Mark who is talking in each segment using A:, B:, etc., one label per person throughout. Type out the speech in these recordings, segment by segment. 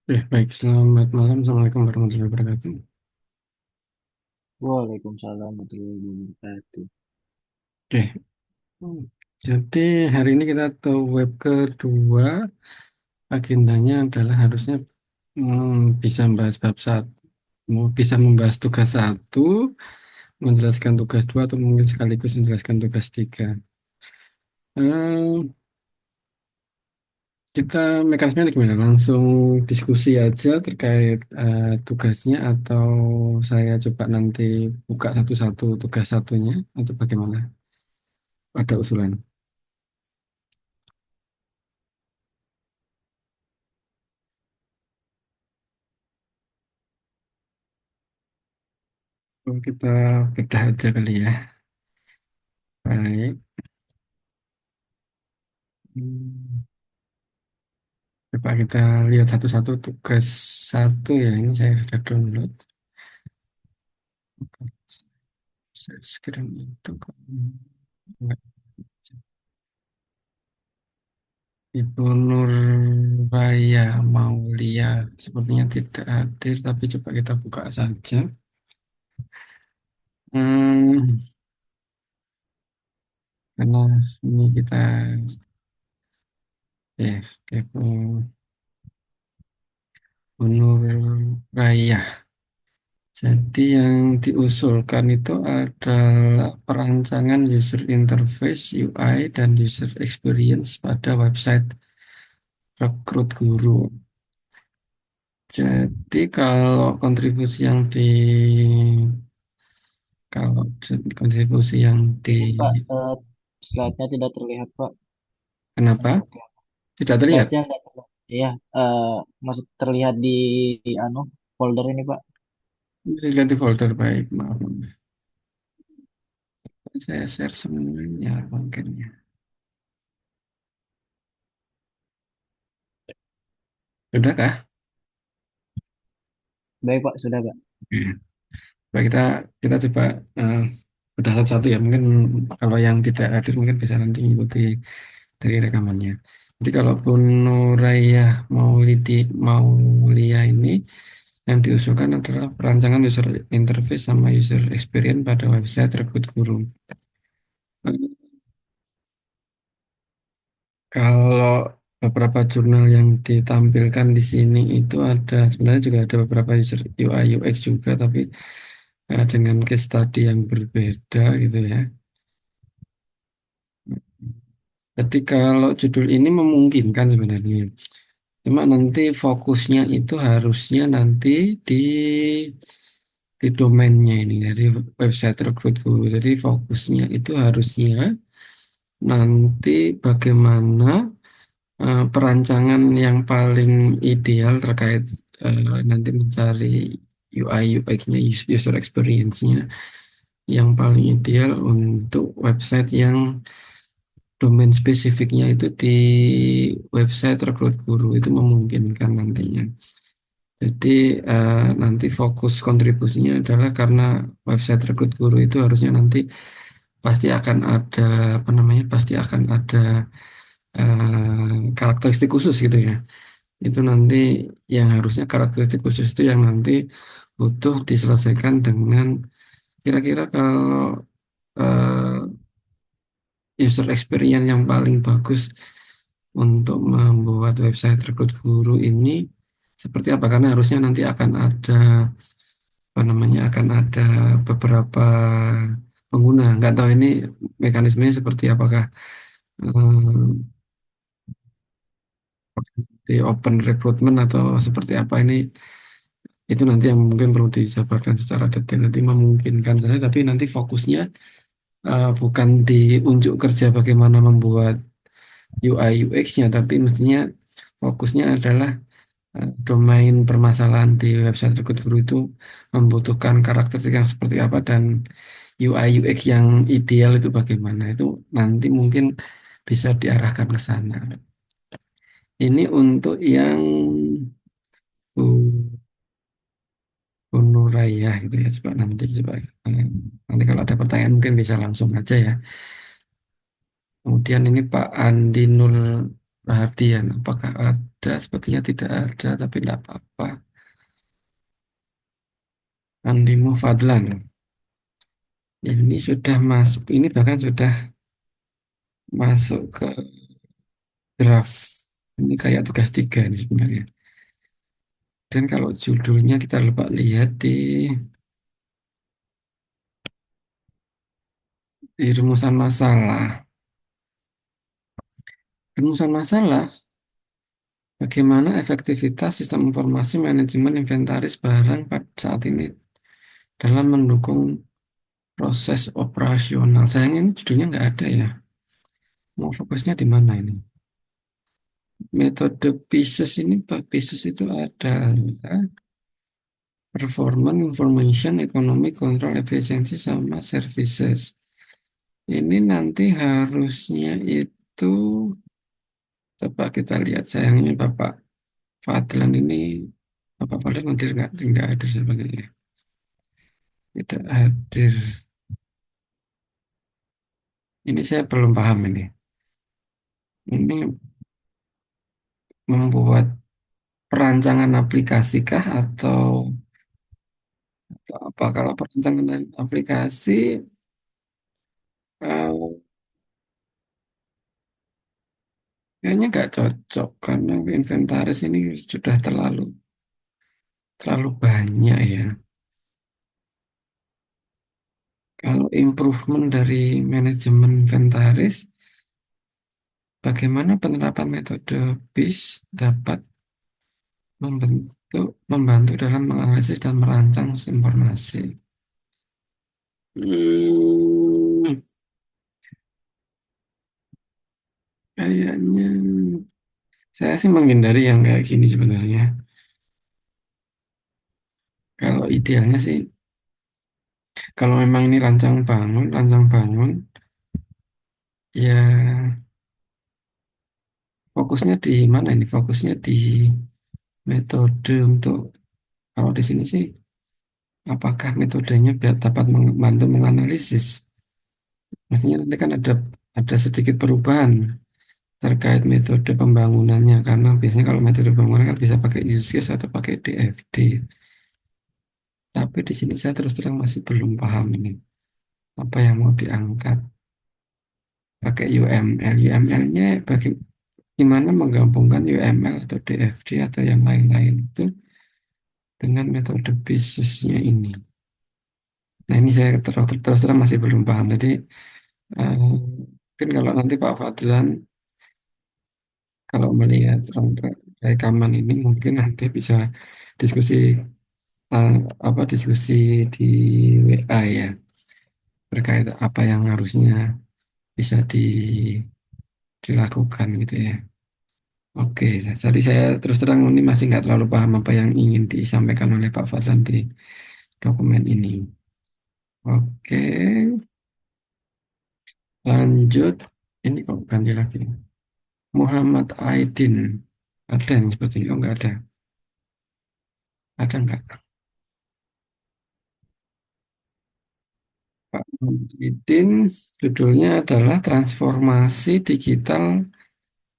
A: Baik. Selamat malam. Assalamualaikum warahmatullahi wabarakatuh.
B: Waalaikumsalam warahmatullahi wabarakatuh.
A: Oke, jadi hari ini kita ke web kedua. Agendanya adalah harusnya bisa membahas bab satu, bisa membahas tugas satu, menjelaskan tugas dua, atau mungkin sekaligus menjelaskan tugas tiga. Eh, kita mekanismenya gimana? Langsung diskusi aja terkait tugasnya, atau saya coba nanti buka satu-satu tugas satunya, atau bagaimana? Ada usulan? Kita bedah aja kali ya. Baik. Hmm, Coba kita lihat satu-satu tugas satu ya. Ini saya sudah download. Share screen itu kok nggak. Ibu Nur Raya Maulia sepertinya tidak hadir, tapi coba kita buka saja. Hmm, karena ini kita ya kepo Bu Nur Raya. Jadi yang diusulkan itu adalah perancangan user interface UI dan user experience pada website rekrut guru. Jadi kalau kontribusi yang di
B: Ini Pak, slide-nya tidak terlihat Pak.
A: kenapa
B: Untuk
A: tidak terlihat?
B: slide-nya tidak terlihat. Iya, masih terlihat di anu folder ini Pak.
A: Bisa dilihat di folder, baik, maaf, maaf. Saya share semuanya mungkin ya. Sudahkah?
B: Baik Pak, sudah Pak.
A: Oke. Baik, kita coba eh, bedah satu-satu ya. Mungkin kalau yang tidak hadir mungkin bisa nanti mengikuti dari rekamannya. Jadi kalau Bu Nuraya Maulia ini yang diusulkan adalah perancangan user interface sama user experience pada website rekrut guru. Kalau beberapa jurnal yang ditampilkan di sini itu ada sebenarnya juga ada beberapa user UI UX juga, tapi dengan case study yang berbeda gitu ya. Jadi kalau judul ini memungkinkan sebenarnya. Cuma nanti fokusnya itu harusnya nanti di di domainnya ini, jadi website rekrut guru. Jadi fokusnya itu harusnya nanti bagaimana perancangan yang paling ideal terkait nanti mencari UI UX-nya, user experience-nya yang paling ideal untuk website yang domain spesifiknya itu di website rekrut guru itu memungkinkan nantinya. Jadi nanti fokus kontribusinya adalah karena website rekrut guru itu harusnya nanti pasti akan ada apa namanya, pasti akan ada karakteristik khusus gitu ya. Itu nanti yang harusnya karakteristik khusus itu yang nanti butuh diselesaikan dengan kira-kira kalau user experience yang paling bagus untuk membuat website rekrut guru ini seperti apa? Karena harusnya nanti akan ada apa namanya, akan ada beberapa pengguna. Nggak tahu ini mekanismenya seperti apakah di open recruitment atau seperti apa ini, itu nanti yang mungkin perlu dijabarkan secara detail. Nanti memungkinkan saja, tapi nanti fokusnya bukan di unjuk kerja bagaimana membuat UI UX-nya, tapi mestinya fokusnya adalah domain permasalahan di website Rekut Guru itu membutuhkan karakteristik yang seperti apa, dan UI UX yang ideal itu bagaimana. Itu nanti mungkin bisa diarahkan ke sana. Ini untuk yang Bu Nuraya gitu ya. Coba nanti coba nanti kalau ada pertanyaan mungkin bisa langsung aja ya. Kemudian ini Pak Andi Nur Rahardian, apakah ada, sepertinya tidak ada, tapi tidak apa-apa. Andimu Fadlan. Ini sudah masuk, ini bahkan sudah masuk ke draft. Ini kayak tugas tiga ini sebenarnya. Dan kalau judulnya kita lupa lihat di rumusan masalah. Rumusan masalah, bagaimana efektivitas sistem informasi manajemen inventaris barang pada saat ini dalam mendukung proses operasional. Sayangnya ini judulnya nggak ada ya. Mau fokusnya di mana ini? Metode PISES ini, Pak, PISES itu ada performance, information, economic, control, efficiency, sama services. Ini nanti harusnya itu, coba kita lihat. Sayangnya Bapak Fadlan ini, Bapak Fadlan hadir nggak hadir sebenarnya. Tidak hadir. Ini saya belum paham ini. Ini membuat perancangan aplikasikah atau apa? Kalau perancangan aplikasi, eh, kayaknya nggak cocok karena inventaris ini sudah terlalu banyak ya. Kalau improvement dari manajemen inventaris, bagaimana penerapan metode BIS dapat membantu dalam menganalisis dan merancang informasi. Hmm, kayaknya saya sih menghindari yang kayak gini sebenarnya. Kalau idealnya sih, kalau memang ini rancang bangun, ya fokusnya di mana ini? Fokusnya di metode untuk, kalau di sini sih, apakah metodenya biar dapat membantu menganalisis? Maksudnya nanti kan ada sedikit perubahan terkait metode pembangunannya, karena biasanya kalau metode pembangunan kan bisa pakai use case atau pakai DFD. Tapi di sini saya terus terang masih belum paham ini apa yang mau diangkat. Pakai UML, UML-nya bagaimana menggabungkan UML atau DFD atau yang lain-lain itu dengan metode bisnisnya ini. Nah ini saya terus terang masih belum paham. Jadi mungkin kalau nanti Pak Fadlan kalau melihat rekaman ini mungkin nanti bisa diskusi eh, diskusi di WA ya terkait apa yang harusnya bisa dilakukan gitu ya. Oke, tadi saya terus terang ini masih nggak terlalu paham apa yang ingin disampaikan oleh Pak Fadlan di dokumen ini. Oke, lanjut. Ini kok ganti lagi. Muhammad Aidin. Ada yang seperti ini? Oh, nggak ada. Ada nggak? Pak Muhyiddin, judulnya adalah Transformasi Digital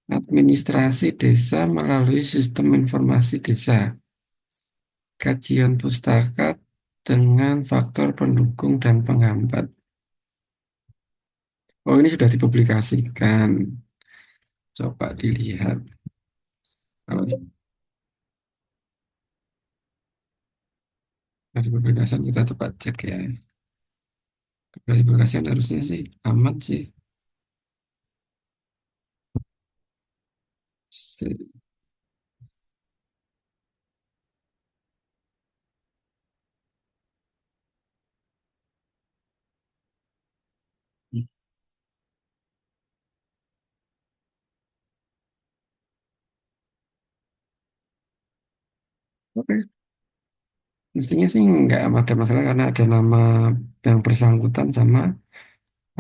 A: Administrasi Desa melalui Sistem Informasi Desa. Kajian pustaka dengan faktor pendukung dan penghambat. Oh, ini sudah dipublikasikan. Coba dilihat. Kalau dari publikasian kita coba cek ya. Dari publikasian harusnya sih aman sih. Oke, mestinya sih nggak ada masalah karena ada nama yang bersangkutan sama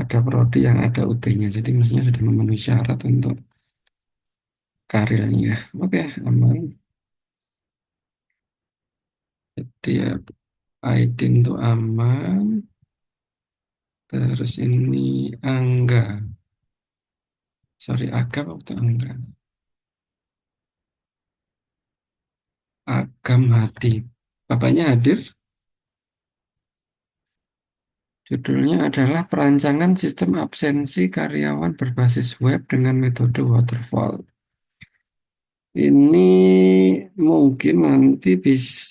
A: ada prodi yang ada UT-nya. Jadi mestinya sudah memenuhi syarat untuk karirnya. Oke, aman. Jadi ya Aidin itu aman. Terus ini Angga. Sorry, Aga waktu Angga. Gamhadi. Bapaknya hadir. Judulnya adalah Perancangan Sistem Absensi Karyawan Berbasis Web dengan Metode Waterfall. Ini mungkin nanti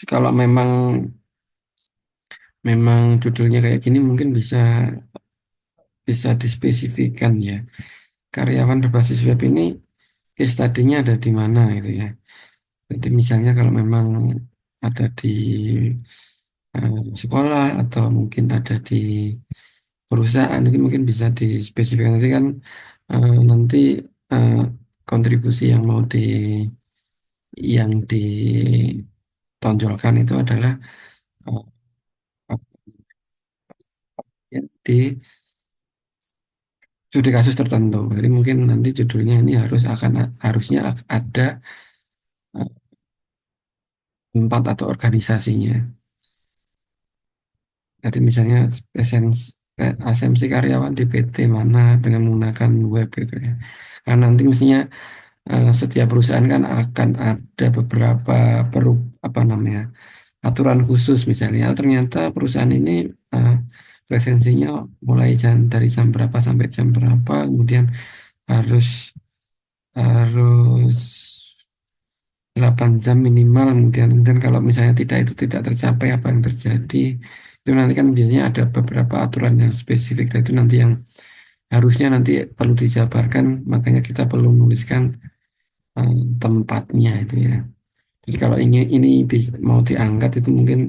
A: kalau memang judulnya kayak gini mungkin bisa bisa dispesifikan ya. Karyawan berbasis web ini case study-nya ada di mana gitu ya. Jadi misalnya kalau memang ada di sekolah atau mungkin ada di perusahaan itu mungkin bisa dispesifikkan nanti kan nanti eh, kontribusi yang ditonjolkan itu adalah eh, ya, di studi kasus tertentu. Jadi mungkin nanti judulnya ini harusnya ada eh, tempat atau organisasinya. Jadi misalnya asumsi karyawan di PT mana dengan menggunakan web gitu ya. Karena nanti mestinya setiap perusahaan kan akan ada beberapa apa namanya aturan khusus misalnya. Oh, ternyata perusahaan ini eh, presensinya mulai dari jam berapa sampai jam berapa, kemudian harus harus 8 jam minimal, kemudian kalau misalnya itu tidak tercapai apa yang terjadi. Itu nanti kan biasanya ada beberapa aturan yang spesifik, dan itu nanti yang harusnya nanti perlu dijabarkan, makanya kita perlu menuliskan eh, tempatnya itu ya. Jadi kalau ini mau diangkat itu mungkin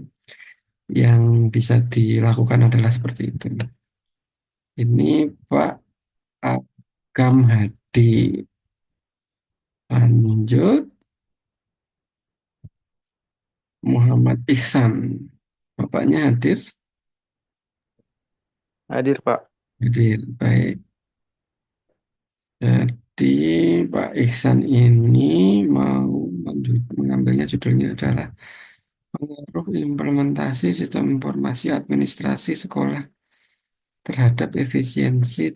A: yang bisa dilakukan adalah seperti itu. Ini Pak Agam Hadi. Lanjut Muhammad Ihsan. Bapaknya hadir.
C: Hadir, Pak.
A: Hadir. Baik. Jadi Pak Ihsan ini mau mengambilnya judulnya adalah pengaruh implementasi sistem informasi administrasi sekolah terhadap efisiensi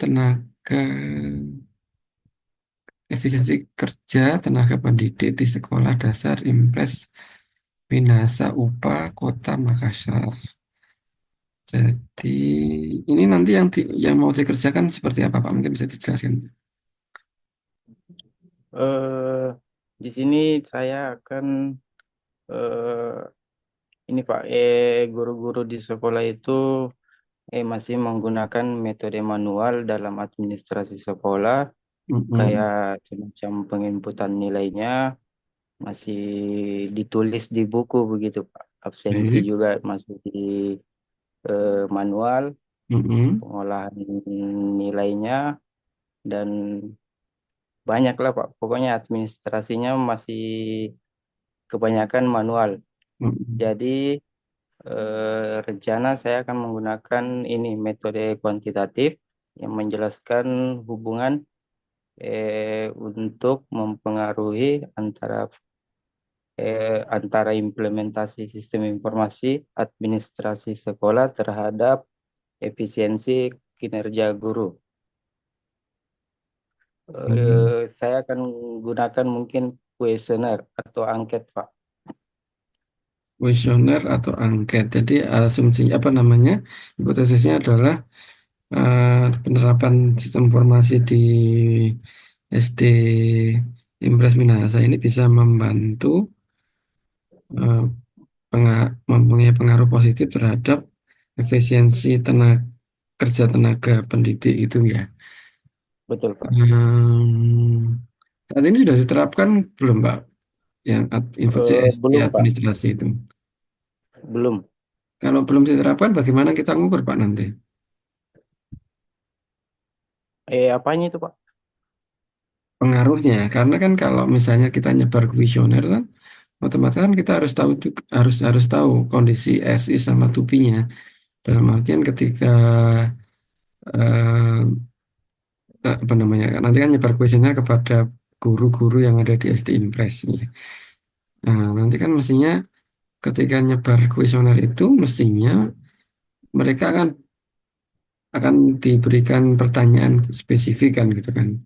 A: kerja tenaga pendidik di sekolah dasar Impres Minasa UPA Kota Makassar. Jadi ini nanti yang mau dikerjakan seperti apa Pak? Mungkin bisa dijelaskan.
C: Eh, di sini saya akan eh, ini Pak, guru-guru di sekolah itu masih menggunakan metode manual dalam administrasi sekolah,
A: Mm-mm,
C: kayak semacam penginputan nilainya masih ditulis di buku begitu Pak. Absensi
A: baik.
C: juga masih di manual,
A: Mm-mm,
C: pengolahan nilainya dan banyak lah Pak. Pokoknya administrasinya masih kebanyakan manual.
A: mm-mm,
C: Jadi rencana saya akan menggunakan ini metode kuantitatif yang menjelaskan hubungan untuk mempengaruhi antara implementasi sistem informasi administrasi sekolah terhadap efisiensi kinerja guru.
A: mm.
C: Saya akan gunakan mungkin kuesioner atau angket, Pak.
A: Kuesioner atau angket. Jadi asumsi apa namanya? Hipotesisnya adalah penerapan sistem informasi di SD Impres Minahasa ini bisa membantu eh, mempunyai pengaruh positif terhadap efisiensi kerja tenaga pendidik itu ya.
C: Betul, Pak.
A: Saat ini sudah diterapkan belum Pak yang infeksi SD
C: Belum, Pak.
A: administrasi itu?
C: Belum.
A: Kalau belum diterapkan, bagaimana kita ngukur Pak nanti?
C: Apanya itu, Pak?
A: Pengaruhnya, karena kan kalau misalnya kita nyebar kuesioner kan, otomatis kan kita harus tahu harus tahu kondisi SI sama tupinya. Dalam artian ketika eh, apa namanya, nanti kan nyebar kuesioner kepada guru-guru yang ada di SD Impres. Ya. Nah, nanti kan mestinya ketika nyebar kuesioner itu mestinya mereka akan diberikan pertanyaan spesifik kan gitu kan.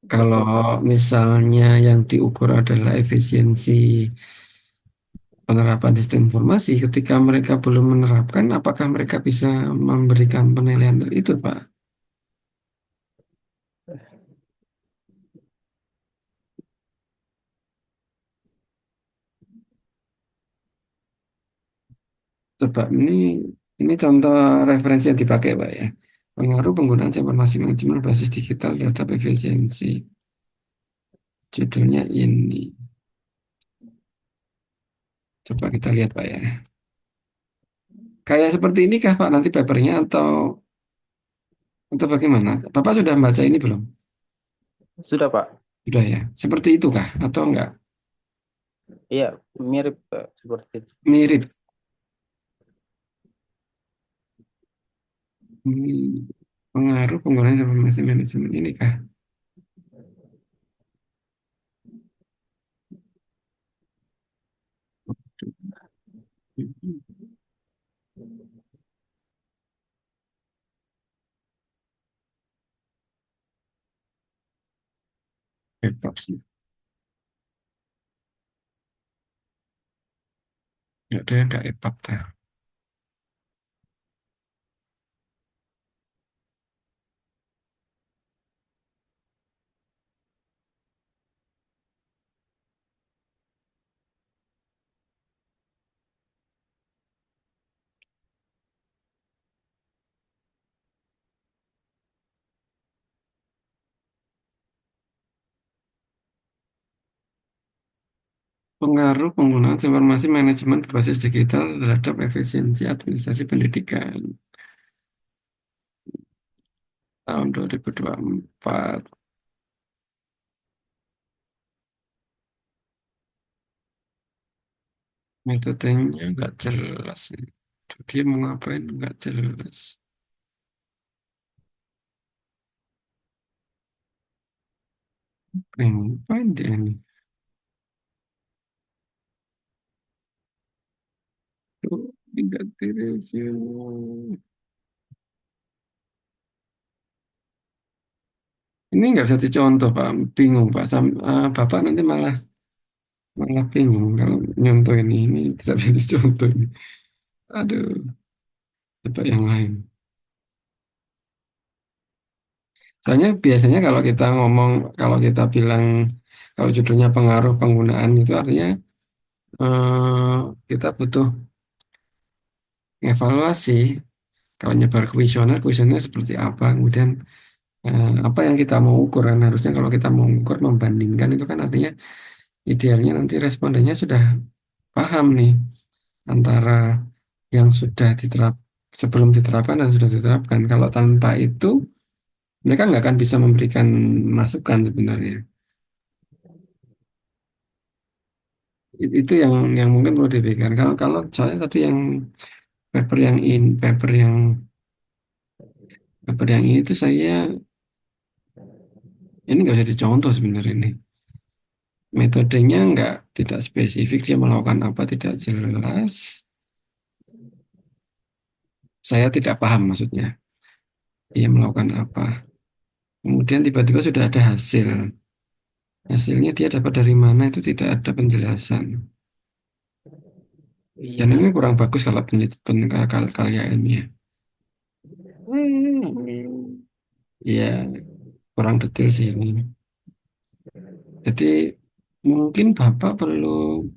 A: Kalau
C: Betul, Pak.
A: misalnya yang diukur adalah efisiensi penerapan sistem informasi. Ketika mereka belum menerapkan, apakah mereka bisa memberikan penilaian itu, Pak? Coba ini contoh referensi yang dipakai, Pak ya. Pengaruh penggunaan informasi manajemen basis digital terhadap efisiensi. Judulnya ini. Coba kita lihat, Pak ya. Kayak seperti ini kah, Pak, nanti papernya atau bagaimana? Bapak sudah membaca ini belum?
C: Sudah, Pak.
A: Sudah ya. Seperti itu kah? Atau enggak?
C: Iya, mirip Pak, seperti itu.
A: Mirip. Ini pengaruh penggunaan informasi manajemen ini kah? EPUB sih. Ya ada yang enggak EPUB dah. Pengaruh penggunaan informasi manajemen berbasis digital terhadap efisiensi administrasi pendidikan tahun 2024. Metodenya nggak jelas. Dia mau ngapain nggak jelas. Ngapain dia ini? Tuh, nggak direview. Ini nggak bisa dicontoh, Pak. Bingung, Pak. Bapak nanti malah malah bingung kalau nyontoh ini. Ini tidak bisa dicontoh ini. Aduh, coba yang lain. Soalnya biasanya kalau kita ngomong, kalau kita bilang, kalau judulnya pengaruh penggunaan itu artinya kita butuh evaluasi. Kalau nyebar kuesioner, kuesioner seperti apa, kemudian apa yang kita mau ukur kan harusnya kalau kita mau ukur membandingkan itu kan artinya idealnya nanti respondennya sudah paham nih antara yang sudah diterap sebelum diterapkan dan sudah diterapkan. Kalau tanpa itu mereka nggak akan bisa memberikan masukan sebenarnya. Itu yang mungkin perlu dipikirkan. Kalau kalau soalnya tadi yang paper yang in paper yang ini tuh saya ini nggak bisa dicontoh sebenarnya ini. Metodenya nggak tidak spesifik dia melakukan apa tidak jelas. Saya tidak paham maksudnya. Dia melakukan apa. Kemudian tiba-tiba sudah ada hasil. Hasilnya dia dapat dari mana itu tidak ada penjelasan. Dan
C: Iya.
A: ini kurang bagus kalau penelitian karya ilmiah. Hmm, ya kurang detail sih ini. Jadi mungkin Bapak perlu,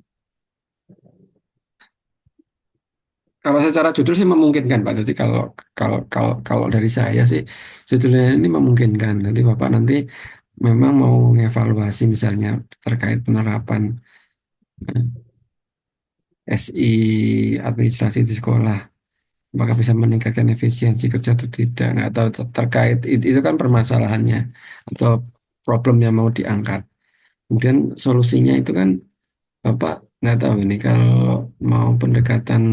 A: kalau secara judul sih memungkinkan Pak. Jadi kalau dari saya sih judulnya ini memungkinkan. Nanti Bapak nanti memang mau mengevaluasi misalnya terkait penerapan SI administrasi di sekolah. Apakah bisa meningkatkan efisiensi kerja atau tidak? Nggak tahu terkait itu kan permasalahannya atau problem yang mau diangkat. Kemudian solusinya itu kan Bapak nggak tahu ini kalau mau pendekatan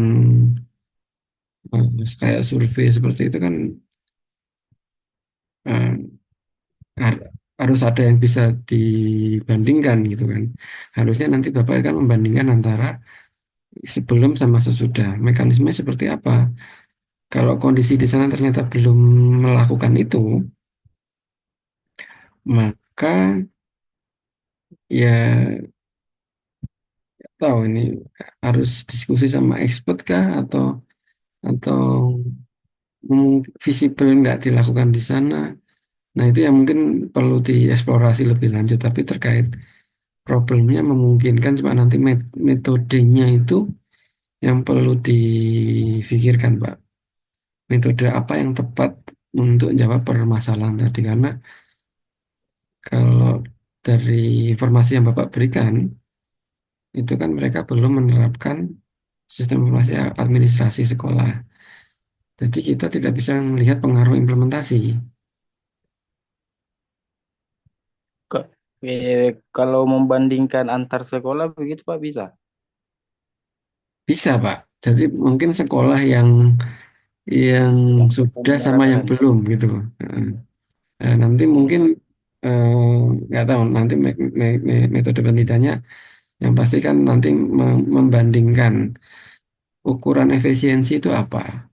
A: kayak survei seperti itu kan eh, harus ada yang bisa dibandingkan gitu kan. Harusnya nanti Bapak akan membandingkan antara sebelum sama sesudah. Mekanisme seperti apa? Kalau kondisi di sana ternyata belum melakukan itu, maka ya tahu ini harus diskusi sama expert kah atau visible nggak dilakukan di sana. Nah, itu yang mungkin perlu dieksplorasi lebih lanjut. Tapi terkait problemnya memungkinkan, cuma nanti metodenya itu yang perlu difikirkan, Pak. Metode apa yang tepat untuk jawab permasalahan tadi. Karena kalau dari informasi yang Bapak berikan, itu kan mereka belum menerapkan sistem informasi administrasi sekolah. Jadi kita tidak bisa melihat pengaruh implementasi.
C: Kok, kalau membandingkan antar sekolah begitu Pak bisa?
A: Bisa, Pak. Jadi mungkin sekolah yang
C: Yang sudah
A: sudah sama yang
C: menerapkan.
A: belum gitu. Nanti mungkin
C: Oh,
A: eh, nggak tahu nanti metode penelitiannya yang pasti kan nanti membandingkan ukuran efisiensi itu apa.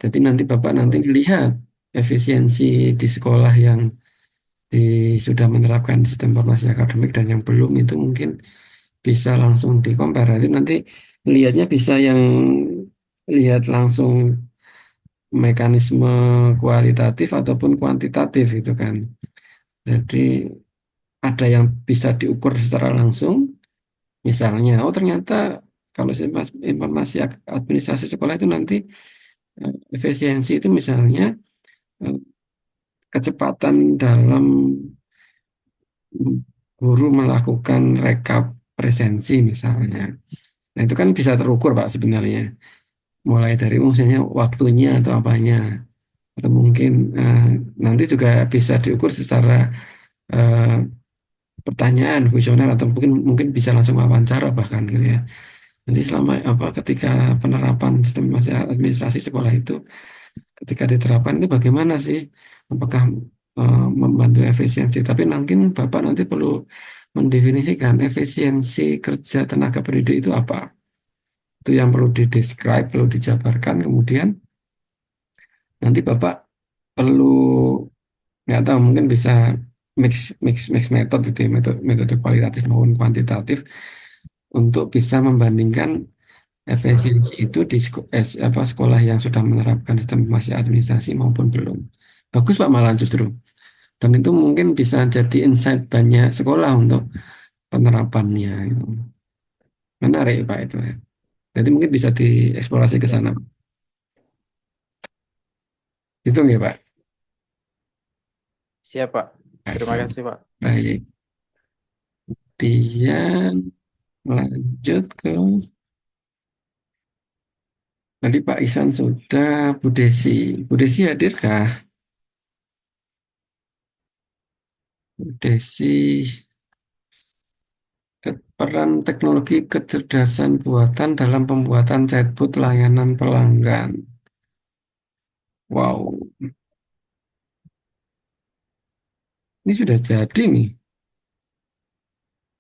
A: Jadi nanti Bapak nanti
C: oh,
A: lihat efisiensi di sekolah yang di, sudah menerapkan sistem informasi akademik dan yang belum itu mungkin bisa langsung dikompar. Jadi nanti lihatnya bisa yang lihat langsung mekanisme kualitatif ataupun kuantitatif itu kan. Jadi ada yang bisa diukur secara langsung, misalnya, oh ternyata kalau informasi administrasi sekolah itu nanti efisiensi itu misalnya eh, kecepatan dalam guru melakukan rekap presensi misalnya. Nah itu kan bisa terukur Pak sebenarnya. Mulai dari misalnya waktunya atau apanya. Atau mungkin nanti juga bisa diukur secara eh, pertanyaan kuesioner atau mungkin mungkin bisa langsung wawancara bahkan gitu ya. Nanti selama apa ketika penerapan sistem administrasi sekolah itu ketika diterapkan itu bagaimana sih? Apakah membantu efisiensi? Tapi mungkin Bapak nanti perlu mendefinisikan efisiensi kerja tenaga pendidik itu apa? Itu yang perlu didescribe, perlu dijabarkan. Kemudian nanti Bapak perlu nggak tahu mungkin bisa mix mix metode itu ya, metode kualitatif maupun kuantitatif untuk bisa membandingkan efisiensi itu di apa, sekolah yang sudah menerapkan sistem informasi administrasi maupun belum. Bagus Pak malah justru. Dan itu mungkin bisa jadi insight banyak sekolah untuk penerapannya. Gitu. Menarik Pak itu ya. Jadi mungkin bisa dieksplorasi ke
C: ya.
A: sana. Itu nggak Pak?
C: Siap Pak.
A: Baik,
C: Terima
A: siap.
C: kasih Pak.
A: Baik. Dia lanjut ke tadi Pak Isan sudah Bu Desi. Bu Desi hadirkah? Bu Desi peran teknologi kecerdasan buatan dalam pembuatan chatbot layanan pelanggan. Wow, ini sudah jadi nih.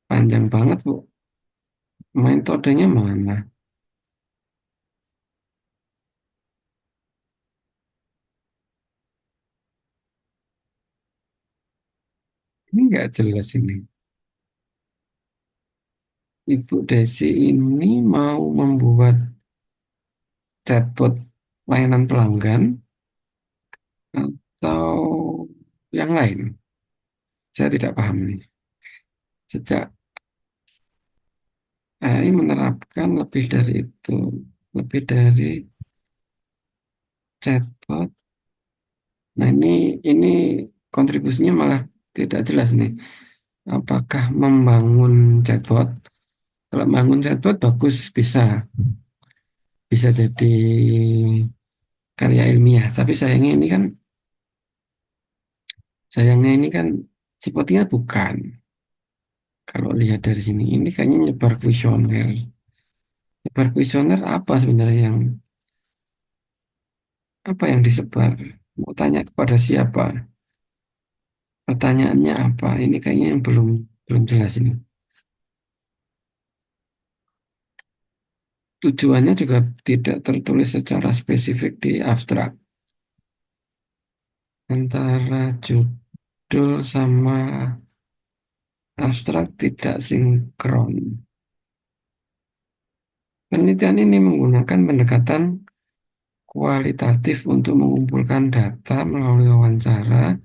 A: Panjang banget, Bu. Metodenya mana? Ini nggak jelas ini. Ibu Desi ini mau membuat chatbot layanan pelanggan atau yang lain. Saya tidak paham nih. Sejak AI menerapkan lebih dari itu, lebih dari chatbot. Nah ini kontribusinya malah tidak jelas nih. Apakah membangun chatbot? Kalau membangun chatbot bagus bisa jadi karya ilmiah. Tapi sayangnya ini kan sepertinya bukan. Kalau lihat dari sini ini kayaknya nyebar kuesioner. Nyebar kuesioner apa sebenarnya apa yang disebar? Mau tanya kepada siapa? Pertanyaannya apa? Ini kayaknya yang belum belum jelas ini. Tujuannya juga tidak tertulis secara spesifik di abstrak. Antara judul sama abstrak tidak sinkron. Penelitian ini menggunakan pendekatan kualitatif untuk mengumpulkan data melalui wawancara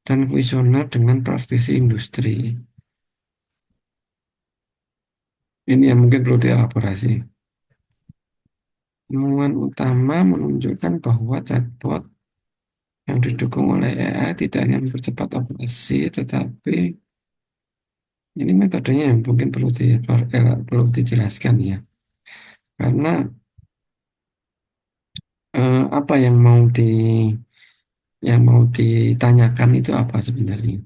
A: dan kuesioner dengan praktisi industri. Ini yang mungkin perlu dielaborasi. Temuan utama menunjukkan bahwa chatbot yang didukung oleh AI tidak hanya mempercepat operasi, tetapi ini metodenya yang mungkin perlu dijelaskan ya. Karena apa yang mau ditanyakan itu apa sebenarnya?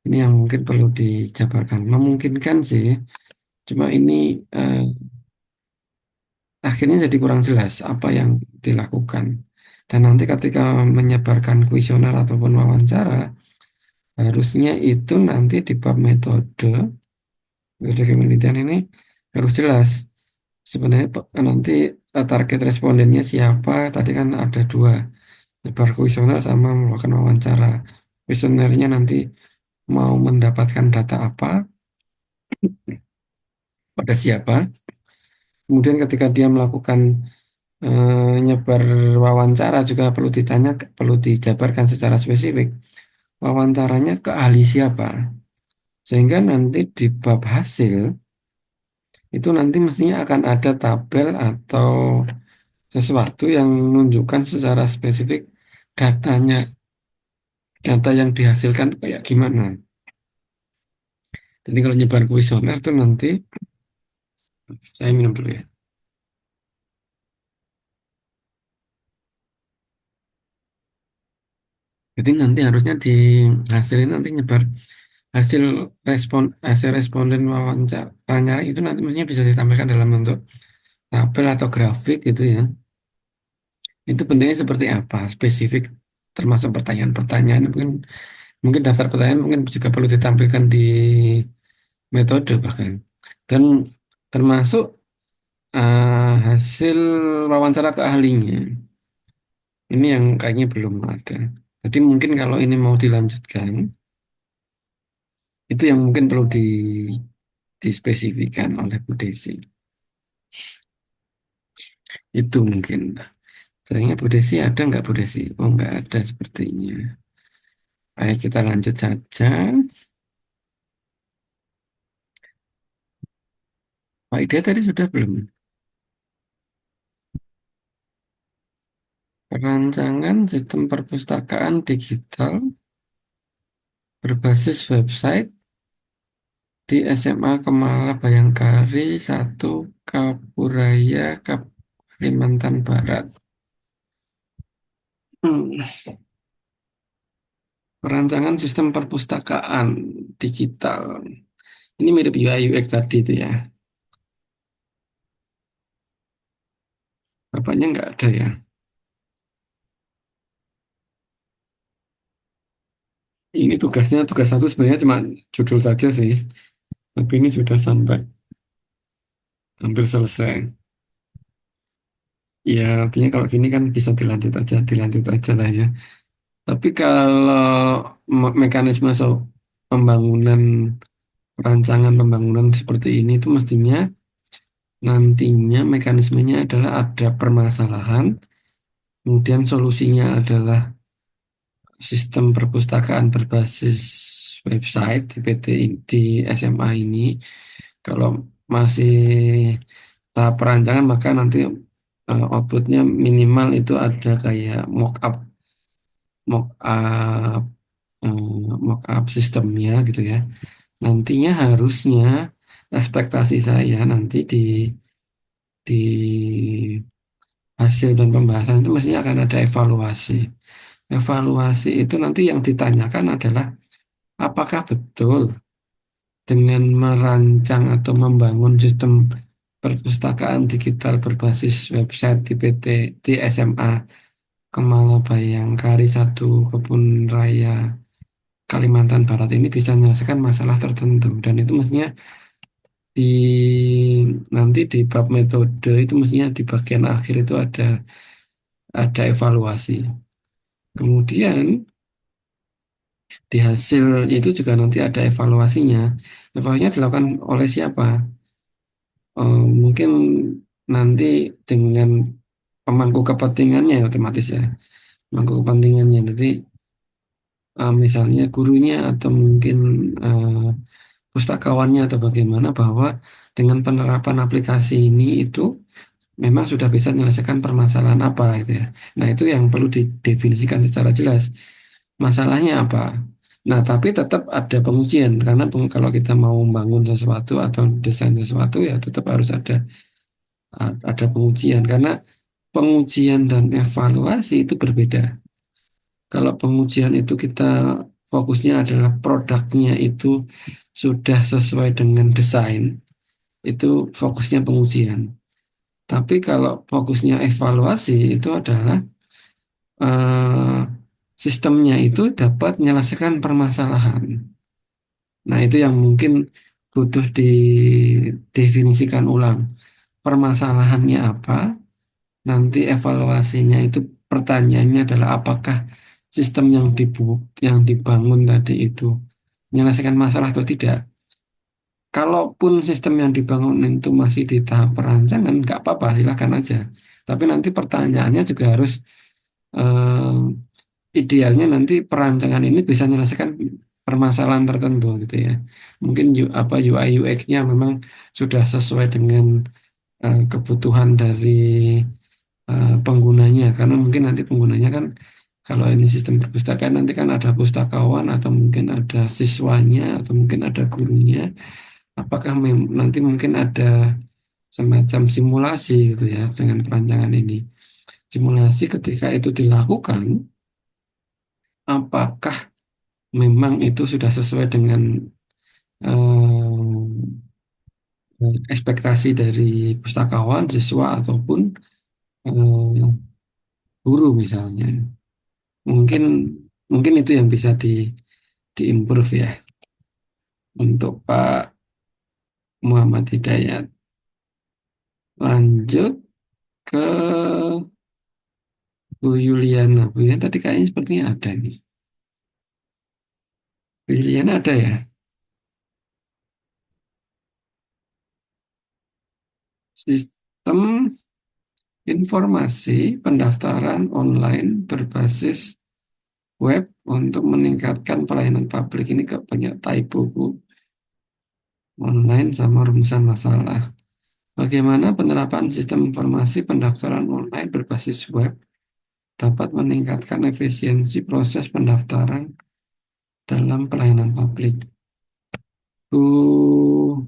A: Ini yang mungkin perlu dijabarkan. Memungkinkan sih, cuma ini eh, akhirnya jadi kurang jelas apa yang dilakukan. Dan nanti ketika menyebarkan kuesioner ataupun wawancara, harusnya itu nanti di bab metode penelitian ini harus jelas. Sebenarnya nanti target respondennya siapa? Tadi kan ada dua, nyebar kuesioner sama melakukan wawancara. Kuesionernya nanti mau mendapatkan data apa, pada siapa. Kemudian ketika dia melakukan nyebar wawancara juga perlu dijabarkan secara spesifik. Wawancaranya ke ahli siapa? Sehingga nanti di bab hasil itu nanti mestinya akan ada tabel atau sesuatu yang menunjukkan secara spesifik datanya, data yang dihasilkan itu kayak gimana. Jadi kalau nyebar kuesioner tuh nanti, saya minum dulu ya. Jadi nanti harusnya di hasil ini nanti nyebar hasil hasil responden wawancara itu nanti mestinya bisa ditampilkan dalam bentuk tabel atau grafik gitu ya. Itu bentuknya seperti apa? Spesifik termasuk pertanyaan-pertanyaan mungkin mungkin daftar pertanyaan mungkin juga perlu ditampilkan di metode bahkan. Dan termasuk hasil wawancara ke ahlinya. Ini yang kayaknya belum ada. Jadi mungkin kalau ini mau dilanjutkan, itu yang mungkin perlu dispesifikan oleh Bu Desi. Itu mungkin. Sayangnya Bu Desi ada nggak Bu Desi? Oh nggak ada sepertinya. Baik kita lanjut saja. Pak Ida tadi sudah belum? Perancangan sistem perpustakaan digital berbasis website di SMA Kemala Bayangkari 1 Kapuraya, Kalimantan Barat. Hmm, Perancangan sistem perpustakaan digital. Ini mirip UI UX tadi itu ya. Bapaknya nggak ada ya. Ini tugas satu sebenarnya cuma judul saja sih. Tapi ini sudah sampai hampir selesai. Ya artinya kalau gini kan bisa dilanjut aja lah ya. Tapi kalau mekanisme pembangunan rancangan pembangunan seperti ini itu mestinya nantinya mekanismenya adalah ada permasalahan, kemudian solusinya adalah sistem perpustakaan berbasis website di di SMA ini. Kalau masih tahap perancangan maka nanti outputnya minimal itu ada kayak mock up mock up sistemnya gitu ya. Nantinya harusnya ekspektasi saya nanti di hasil dan pembahasan itu mestinya akan ada evaluasi. Evaluasi itu nanti yang ditanyakan adalah apakah betul dengan merancang atau membangun sistem perpustakaan digital berbasis website di di SMA Kemala Bayangkari 1 Kebun Raya Kalimantan Barat ini bisa menyelesaikan masalah tertentu dan itu mestinya nanti di bab metode itu mestinya di bagian akhir itu ada evaluasi. Kemudian di hasil itu juga nanti ada evaluasinya. Evaluasinya dilakukan oleh siapa? Mungkin nanti dengan pemangku kepentingannya ya otomatis ya, pemangku kepentingannya. Jadi misalnya gurunya atau mungkin eh, pustakawannya atau bagaimana bahwa dengan penerapan aplikasi ini itu memang sudah bisa menyelesaikan permasalahan apa itu ya. Nah, itu yang perlu didefinisikan secara jelas. Masalahnya apa? Nah, tapi tetap ada pengujian karena kalau kita mau membangun sesuatu atau desain sesuatu ya tetap harus ada pengujian karena pengujian dan evaluasi itu berbeda. Kalau pengujian itu kita fokusnya adalah produknya itu sudah sesuai dengan desain, itu fokusnya pengujian. Tapi kalau fokusnya evaluasi itu adalah eh, sistemnya itu dapat menyelesaikan permasalahan. Nah, itu yang mungkin butuh didefinisikan ulang. Permasalahannya apa? Nanti evaluasinya itu pertanyaannya adalah apakah sistem yang dibangun tadi itu menyelesaikan masalah atau tidak. Kalaupun sistem yang dibangun itu masih di tahap perancangan, nggak apa-apa, silakan aja. Tapi nanti pertanyaannya juga harus idealnya nanti perancangan ini bisa menyelesaikan permasalahan tertentu gitu ya. Mungkin UI UX-nya memang sudah sesuai dengan kebutuhan dari penggunanya karena mungkin nanti penggunanya kan kalau ini sistem perpustakaan nanti kan ada pustakawan atau mungkin ada siswanya atau mungkin ada gurunya apakah nanti mungkin ada semacam simulasi gitu ya dengan perancangan ini simulasi ketika itu dilakukan apakah memang itu sudah sesuai dengan ekspektasi dari pustakawan siswa ataupun eh, guru misalnya mungkin mungkin itu yang bisa diimprove ya untuk Pak Muhammad Hidayat. Lanjut ke Bu Yuliana. Bu Yuliana tadi kayaknya sepertinya ada nih. Bu Yuliana ada ya? Sistem informasi pendaftaran online berbasis web untuk meningkatkan pelayanan publik ini kok banyak typo Bu. Online sama rumusan masalah. Bagaimana penerapan sistem informasi pendaftaran online berbasis web dapat meningkatkan efisiensi proses pendaftaran dalam pelayanan publik. Bu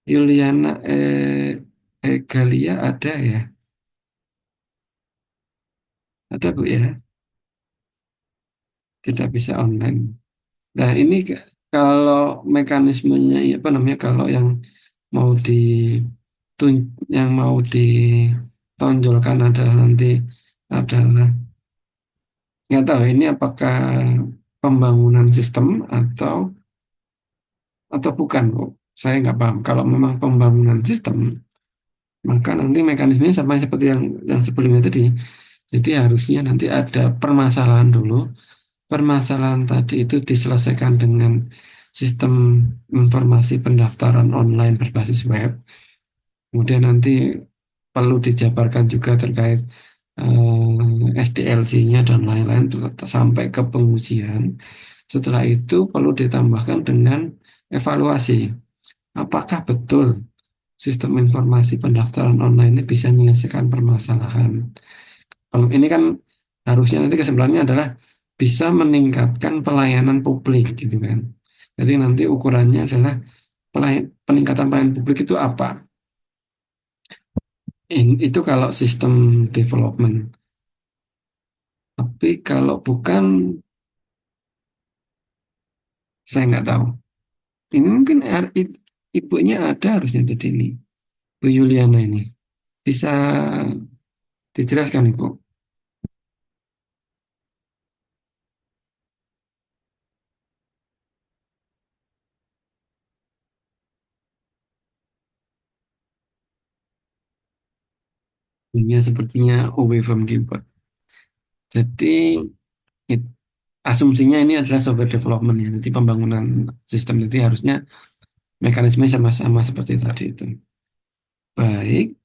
A: Yuliana Galia ada ya? Ada Bu ya? Tidak bisa online. Nah ini kalau mekanismenya apa namanya kalau mau di yang mau ditonjolkan adalah nanti adalah nggak tahu ini apakah pembangunan sistem atau bukan Bu. Saya nggak paham. Kalau memang pembangunan sistem maka nanti mekanismenya sama seperti yang sebelumnya tadi. Jadi harusnya nanti ada permasalahan dulu. Permasalahan tadi itu diselesaikan dengan sistem informasi pendaftaran online berbasis web. Kemudian nanti perlu dijabarkan juga terkait SDLC-nya dan lain-lain sampai ke pengujian. Setelah itu perlu ditambahkan dengan evaluasi. Apakah betul sistem informasi pendaftaran online ini bisa menyelesaikan permasalahan? Kalau ini kan harusnya nanti kesimpulannya adalah bisa meningkatkan pelayanan publik gitu kan. Jadi nanti ukurannya adalah peningkatan pelayanan publik itu apa? Itu kalau sistem development. Tapi kalau bukan, saya nggak tahu. Ini mungkin ibunya ada harusnya jadi ini. Bu Yuliana ini. Bisa dijelaskan Ibu? Ini sepertinya away from keyboard. Jadi it- asumsinya ini adalah software development ya. Jadi pembangunan sistem itu harusnya mekanisme sama-sama seperti tadi itu. Baik,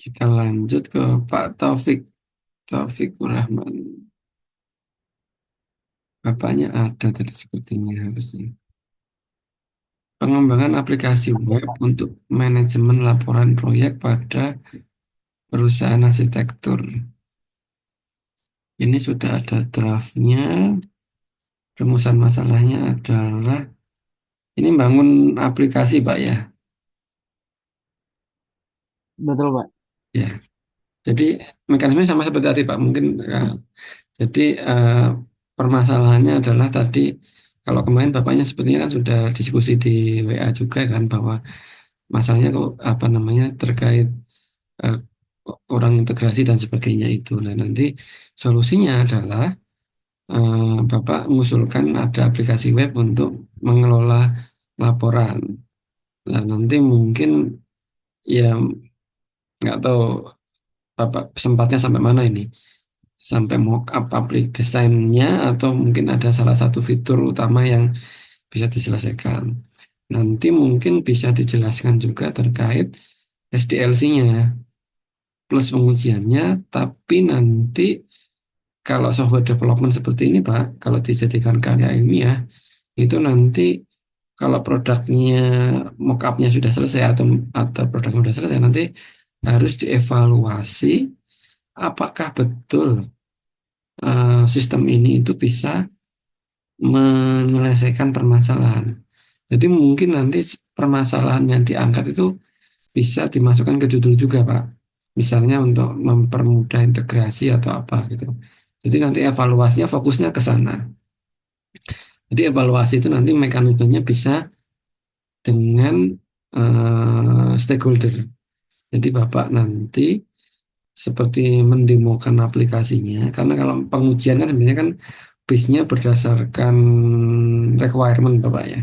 A: kita lanjut ke Pak Taufik. Taufikur Rahman. Bapaknya ada tadi sepertinya harusnya. Pengembangan aplikasi
B: Oke,
A: web
B: Pak.
A: untuk manajemen laporan proyek pada perusahaan arsitektur. Ini sudah ada draftnya. Rumusan masalahnya adalah ini bangun aplikasi, Pak ya.
B: Betul, Pak.
A: Ya, jadi mekanismenya sama seperti tadi, Pak. Mungkin jadi permasalahannya adalah tadi kalau kemarin Bapaknya sepertinya kan sudah diskusi di WA juga kan bahwa masalahnya kok apa namanya terkait eh, orang integrasi dan sebagainya itu. Nah, nanti solusinya adalah Bapak mengusulkan ada aplikasi web untuk mengelola laporan. Nah, nanti mungkin ya nggak tahu Bapak sempatnya sampai mana ini. Sampai mock up aplik desainnya atau mungkin ada salah satu fitur utama yang bisa diselesaikan. Nanti mungkin bisa dijelaskan juga terkait SDLC-nya plus pengujiannya, tapi nanti kalau software development seperti ini, Pak, kalau dijadikan karya ilmiah, itu nanti kalau produknya mockupnya sudah selesai atau produknya sudah selesai, nanti harus dievaluasi apakah betul sistem ini itu bisa menyelesaikan permasalahan. Jadi mungkin nanti permasalahan yang diangkat itu bisa dimasukkan ke judul juga, Pak. Misalnya untuk mempermudah integrasi atau apa gitu. Jadi nanti evaluasinya fokusnya ke sana. Jadi evaluasi itu nanti mekanismenya bisa dengan stakeholder. Jadi Bapak nanti seperti mendemokan aplikasinya, karena kalau pengujian kan sebenarnya kan base-nya berdasarkan requirement Bapak ya.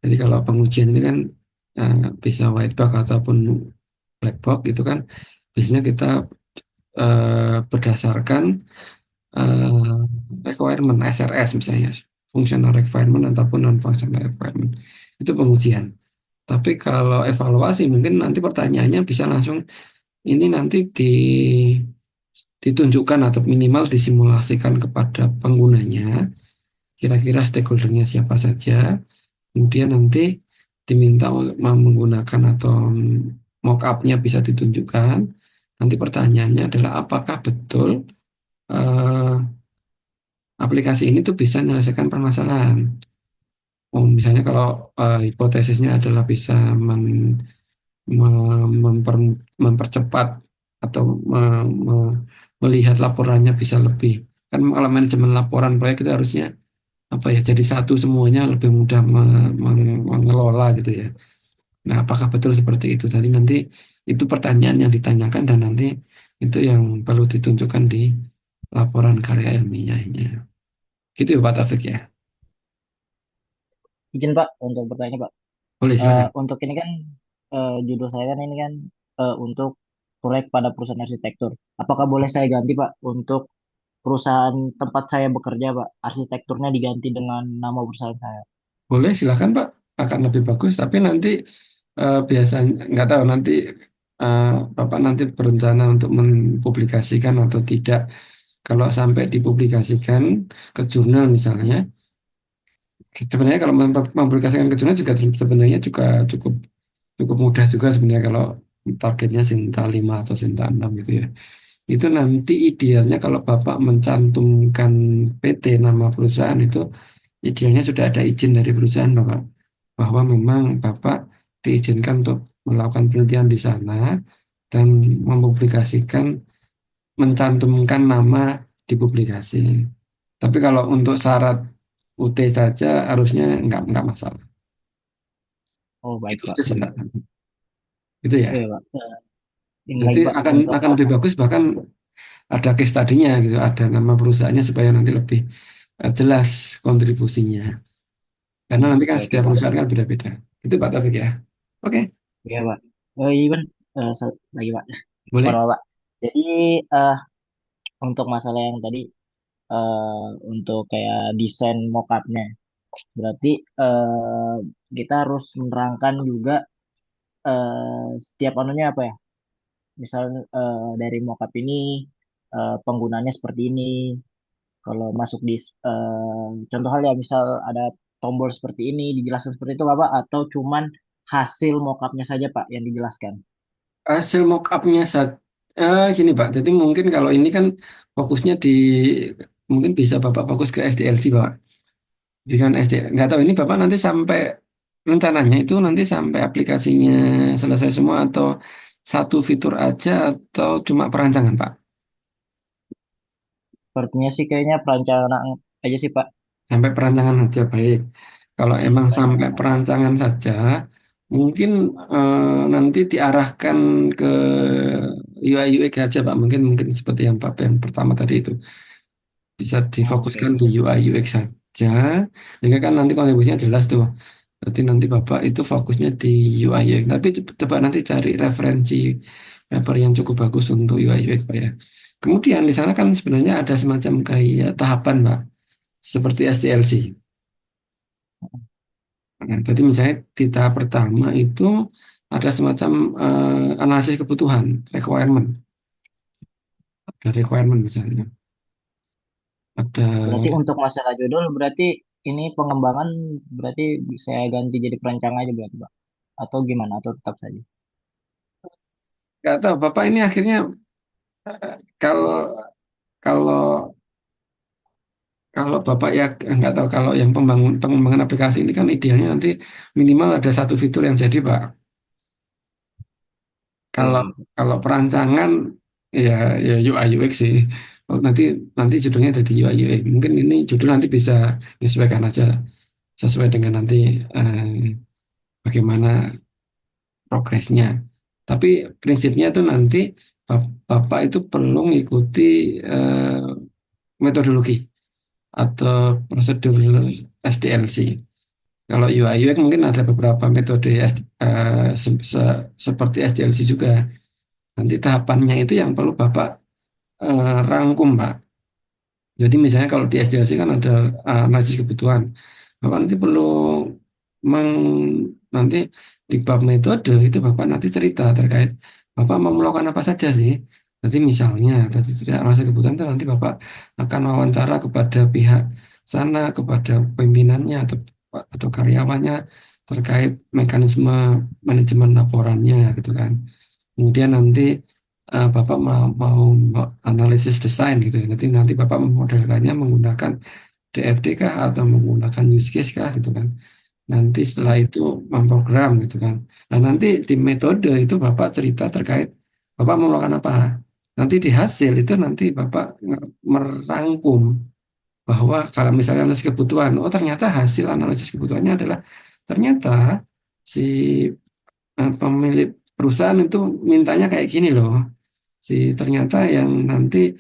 A: Jadi kalau pengujian ini kan bisa white box ataupun black box itu kan biasanya kita berdasarkan eh, requirement SRS misalnya, functional requirement ataupun non-functional requirement. Itu pengujian. Tapi kalau evaluasi mungkin nanti pertanyaannya bisa langsung ini nanti ditunjukkan atau minimal disimulasikan kepada penggunanya, kira-kira stakeholdernya siapa saja, kemudian nanti diminta menggunakan atau mock-up-nya bisa ditunjukkan. Nanti pertanyaannya adalah apakah betul eh, aplikasi ini tuh bisa menyelesaikan permasalahan. Oh, misalnya kalau hipotesisnya adalah bisa mempercepat atau melihat laporannya bisa lebih. Kan kalau manajemen laporan proyek itu harusnya apa ya jadi satu semuanya lebih mudah mengelola gitu ya. Nah, apakah betul seperti itu? Tadi nanti itu pertanyaan yang ditanyakan dan nanti itu yang perlu ditunjukkan di laporan karya ilmiahnya. Gitu ya Pak Taufik ya.
B: Izin, Pak, untuk bertanya, Pak.
A: Boleh silakan.
B: Untuk ini kan judul saya kan ini kan untuk proyek pada perusahaan arsitektur. Apakah boleh saya ganti, Pak, untuk perusahaan tempat saya bekerja, Pak? Arsitekturnya diganti dengan nama perusahaan saya.
A: Boleh silakan Pak. Akan lebih bagus. Tapi nanti biasanya nggak tahu nanti eh, Bapak nanti berencana untuk mempublikasikan atau tidak. Kalau sampai dipublikasikan ke jurnal misalnya, sebenarnya kalau mempublikasikan ke jurnal juga sebenarnya juga cukup cukup mudah juga sebenarnya kalau targetnya Sinta 5 atau Sinta 6 gitu ya. Itu nanti idealnya kalau Bapak mencantumkan PT nama perusahaan itu idealnya sudah ada izin dari perusahaan Bapak bahwa memang Bapak diizinkan untuk melakukan penelitian di sana dan mempublikasikan mencantumkan nama di publikasi. Tapi kalau untuk syarat UT saja harusnya nggak masalah.
B: Oh,
A: Itu
B: baik, Pak.
A: aja sih Pak. Itu
B: Oke,
A: ya.
B: Pak. Ini
A: Jadi
B: lagi, Pak,
A: akan
B: untuk
A: akan lebih
B: masalah.
A: bagus bahkan ada case study-nya gitu, ada nama perusahaannya supaya nanti lebih jelas kontribusinya. Karena nanti kan
B: Oke, oke,
A: setiap
B: Pak.
A: perusahaan kan beda-beda. Itu Pak Taufik ya. Oke,
B: Oke, Pak. Oh, iya, Pak. Lagi, Pak.
A: boleh.
B: Apa, Pak? Jadi, eh, untuk masalah yang tadi, untuk kayak desain mockupnya, berarti kita harus menerangkan juga setiap anunya apa ya? Misal dari mockup ini penggunaannya seperti ini. Kalau masuk di contoh hal ya misal ada tombol seperti ini dijelaskan seperti itu Bapak atau cuman hasil mockupnya saja Pak yang dijelaskan.
A: Hasil mock-up-nya saat gini Pak, jadi mungkin kalau ini kan fokusnya di mungkin bisa Bapak fokus ke SDLC Pak. Dengan SD, nggak tahu ini Bapak nanti sampai rencananya itu nanti sampai aplikasinya selesai semua atau satu fitur aja atau cuma perancangan Pak?
B: Sepertinya sih kayaknya perencanaan aja sih Pak.
A: Sampai perancangan saja baik. Kalau emang sampai
B: Perencanaan aja.
A: perancangan saja, mungkin nanti diarahkan ke UI UX aja Pak. Mungkin mungkin seperti yang Pak yang pertama tadi itu bisa
B: Oke.
A: difokuskan di UI UX saja. Sehingga kan nanti kontribusinya jelas tuh. Berarti nanti Bapak itu fokusnya di UI UX. Tapi coba nanti cari referensi paper yang cukup bagus untuk UI UX Pak ya. Kemudian di sana kan sebenarnya ada semacam kayak tahapan Pak, seperti SDLC. Nah, jadi misalnya di tahap pertama itu ada semacam analisis kebutuhan, requirement, ada requirement misalnya, ada
B: Berarti untuk masalah judul berarti ini pengembangan berarti saya ganti jadi perancang aja berarti Pak. Atau gimana? Atau tetap saja?
A: nggak tahu Bapak ini akhirnya kalau kalau kalau Bapak ya nggak tahu kalau yang pengembangan aplikasi ini kan idealnya nanti minimal ada satu fitur yang jadi Pak.
B: Iya,
A: Kalau
B: iya.
A: kalau perancangan ya ya UI UX sih. Oh, nanti nanti judulnya jadi UI UX. Mungkin ini judul nanti bisa disesuaikan aja sesuai dengan nanti eh, bagaimana progresnya. Tapi prinsipnya itu nanti Bapak itu perlu mengikuti metodologi atau prosedur SDLC. Kalau UI UX mungkin ada beberapa metode seperti SDLC juga. Nanti tahapannya itu yang perlu Bapak rangkum, Pak. Jadi misalnya kalau di SDLC kan ada analisis kebutuhan. Bapak nanti perlu nanti di bab metode itu Bapak nanti cerita terkait Bapak mau melakukan apa saja sih. Nanti misalnya tadi cerita analisis kebutuhan itu nanti Bapak akan wawancara kepada pihak sana, kepada pimpinannya atau karyawannya terkait mekanisme manajemen laporannya gitu kan. Kemudian nanti Bapak mau analisis desain gitu ya. Nanti Bapak memodelkannya menggunakan DFD kah atau menggunakan use case kah gitu kan. Nanti setelah itu memprogram gitu kan. Nah nanti di metode itu Bapak cerita terkait Bapak mau melakukan apa. Nanti di hasil itu nanti Bapak merangkum bahwa kalau misalnya analisis kebutuhan, oh ternyata hasil analisis kebutuhannya adalah ternyata si pemilik perusahaan itu mintanya kayak gini loh. Si ternyata yang nanti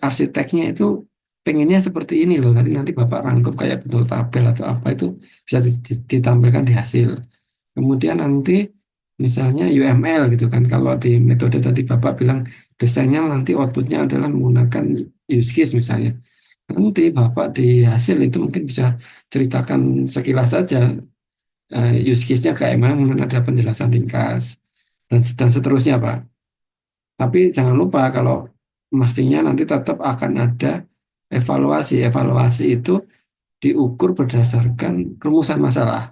A: arsiteknya itu pengennya seperti ini loh. Nanti Bapak rangkum kayak bentuk tabel atau apa itu bisa ditampilkan di hasil. Kemudian nanti misalnya UML gitu kan. Kalau di metode tadi Bapak bilang desainnya nanti outputnya adalah menggunakan use case misalnya. Nanti Bapak di hasil itu mungkin bisa ceritakan sekilas saja use case-nya kayak mana, kemudian ada penjelasan ringkas dan seterusnya Pak. Tapi jangan lupa kalau mestinya nanti tetap akan ada evaluasi. Evaluasi itu diukur berdasarkan rumusan masalah.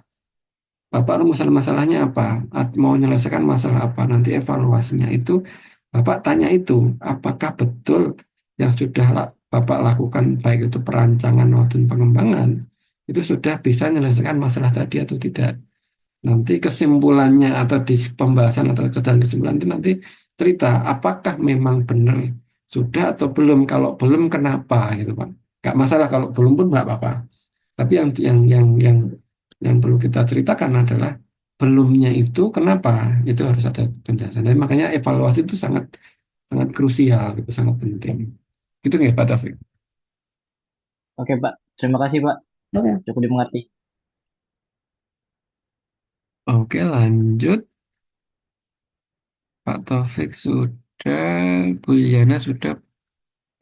A: Bapak rumusan masalahnya apa? Mau menyelesaikan masalah apa? Nanti evaluasinya itu Bapak tanya itu, apakah betul yang sudah Bapak lakukan baik itu perancangan maupun pengembangan itu sudah bisa menyelesaikan masalah tadi atau tidak. Nanti kesimpulannya atau di pembahasan atau dan kesimpulan itu nanti cerita apakah memang benar sudah atau belum. Kalau belum kenapa gitu Pak. Gak masalah kalau belum pun nggak apa-apa. Tapi yang perlu kita ceritakan adalah belumnya itu kenapa itu harus ada penjelasan. Dan makanya evaluasi itu sangat sangat krusial gitu, sangat penting. Gitu nggak Pak Taufik?
B: Oke Pak. Terima kasih Pak.
A: Oke.
B: Cukup dimengerti.
A: Oke, lanjut. Pak Taufik sudah, Bu Yana sudah,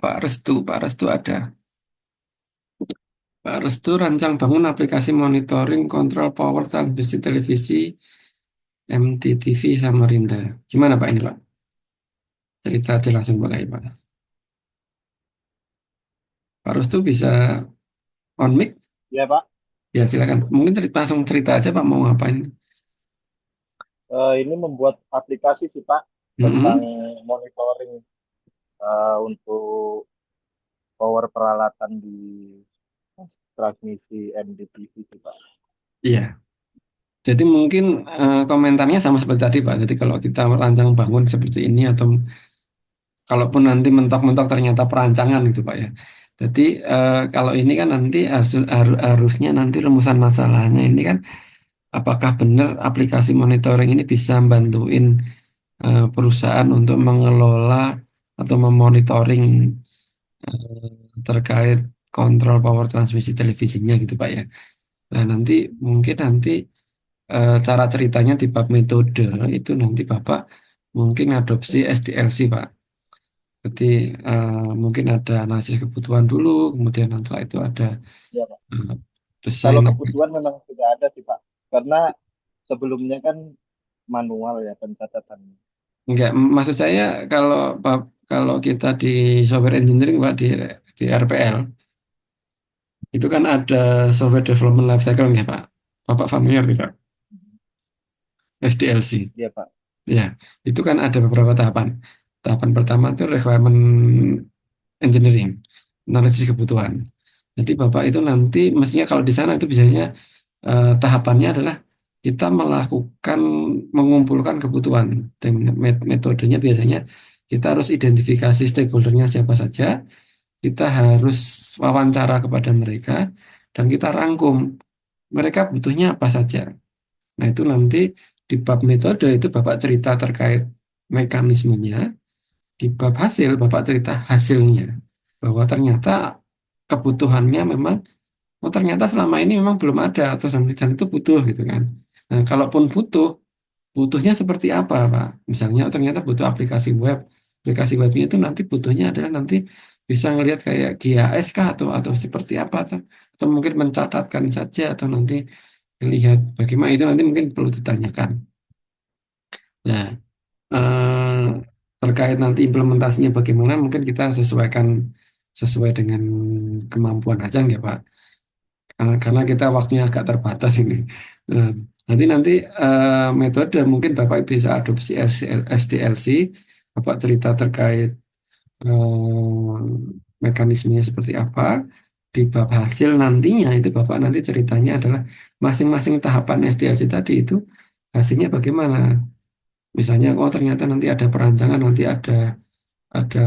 A: Pak Restu ada. Pak Restu rancang bangun aplikasi monitoring kontrol power transmisi televisi MTTV Samarinda. Gimana Pak ini Pak? Cerita aja langsung Pak kayak Pak. Pak Rustu bisa on mic?
D: Ya Pak,
A: Ya silakan. Mungkin langsung cerita aja Pak mau ngapain.
D: ini membuat aplikasi sih Pak tentang
A: Mm-mm.
D: monitoring untuk power peralatan di transmisi MDPV sih Pak.
A: Iya. Jadi mungkin komentarnya sama seperti tadi Pak. Jadi kalau kita merancang bangun seperti ini atau kalaupun nanti mentok-mentok ternyata perancangan gitu Pak ya. Jadi kalau ini kan nanti harusnya nanti rumusan masalahnya ini kan apakah benar aplikasi monitoring ini bisa bantuin perusahaan untuk mengelola atau memonitoring terkait kontrol power transmisi televisinya gitu Pak ya. Nah nanti mungkin nanti cara ceritanya di bab metode itu nanti Bapak mungkin adopsi SDLC Pak. Jadi mungkin ada analisis kebutuhan dulu, kemudian setelah itu ada
D: Ya Pak.
A: eh, desain.
D: Kalau kebutuhan memang sudah ada sih Pak. Karena sebelumnya kan manual ya pencatatannya.
A: Enggak, maksud saya kalau kalau kita di software engineering Pak di RPL itu kan ada software development life cycle nggak Pak? Bapak familiar tidak? SDLC.
D: Iya Pak.
A: Ya, itu kan ada beberapa tahapan. Tahapan pertama itu requirement engineering, analisis kebutuhan. Jadi Bapak itu nanti mestinya kalau di sana itu biasanya tahapannya adalah kita melakukan mengumpulkan kebutuhan dan metodenya biasanya kita harus identifikasi stakeholdernya siapa saja, kita harus wawancara kepada mereka dan kita rangkum mereka butuhnya apa saja. Nah itu nanti di bab metode itu Bapak cerita terkait mekanismenya, di bab hasil Bapak cerita hasilnya bahwa ternyata kebutuhannya memang oh ternyata selama ini memang belum ada atau dan itu butuh gitu kan. Nah, kalaupun butuh, butuhnya seperti apa, Pak? Misalnya oh, ternyata butuh aplikasi web. Aplikasi webnya itu nanti butuhnya adalah nanti bisa ngelihat kayak GIS kah atau seperti apa atau mungkin mencatatkan saja atau nanti lihat bagaimana itu nanti mungkin perlu ditanyakan. Nah, eh, terkait nanti implementasinya bagaimana mungkin kita sesuaikan sesuai dengan kemampuan aja nggak Pak? Karena kita waktunya agak terbatas ini. Nah, nanti metode mungkin Bapak bisa adopsi SDLC, Bapak cerita terkait mekanismenya seperti apa. Di bab hasil nantinya itu Bapak nanti ceritanya adalah masing-masing tahapan SDLC tadi itu hasilnya bagaimana. Misalnya, oh ternyata nanti ada perancangan, nanti ada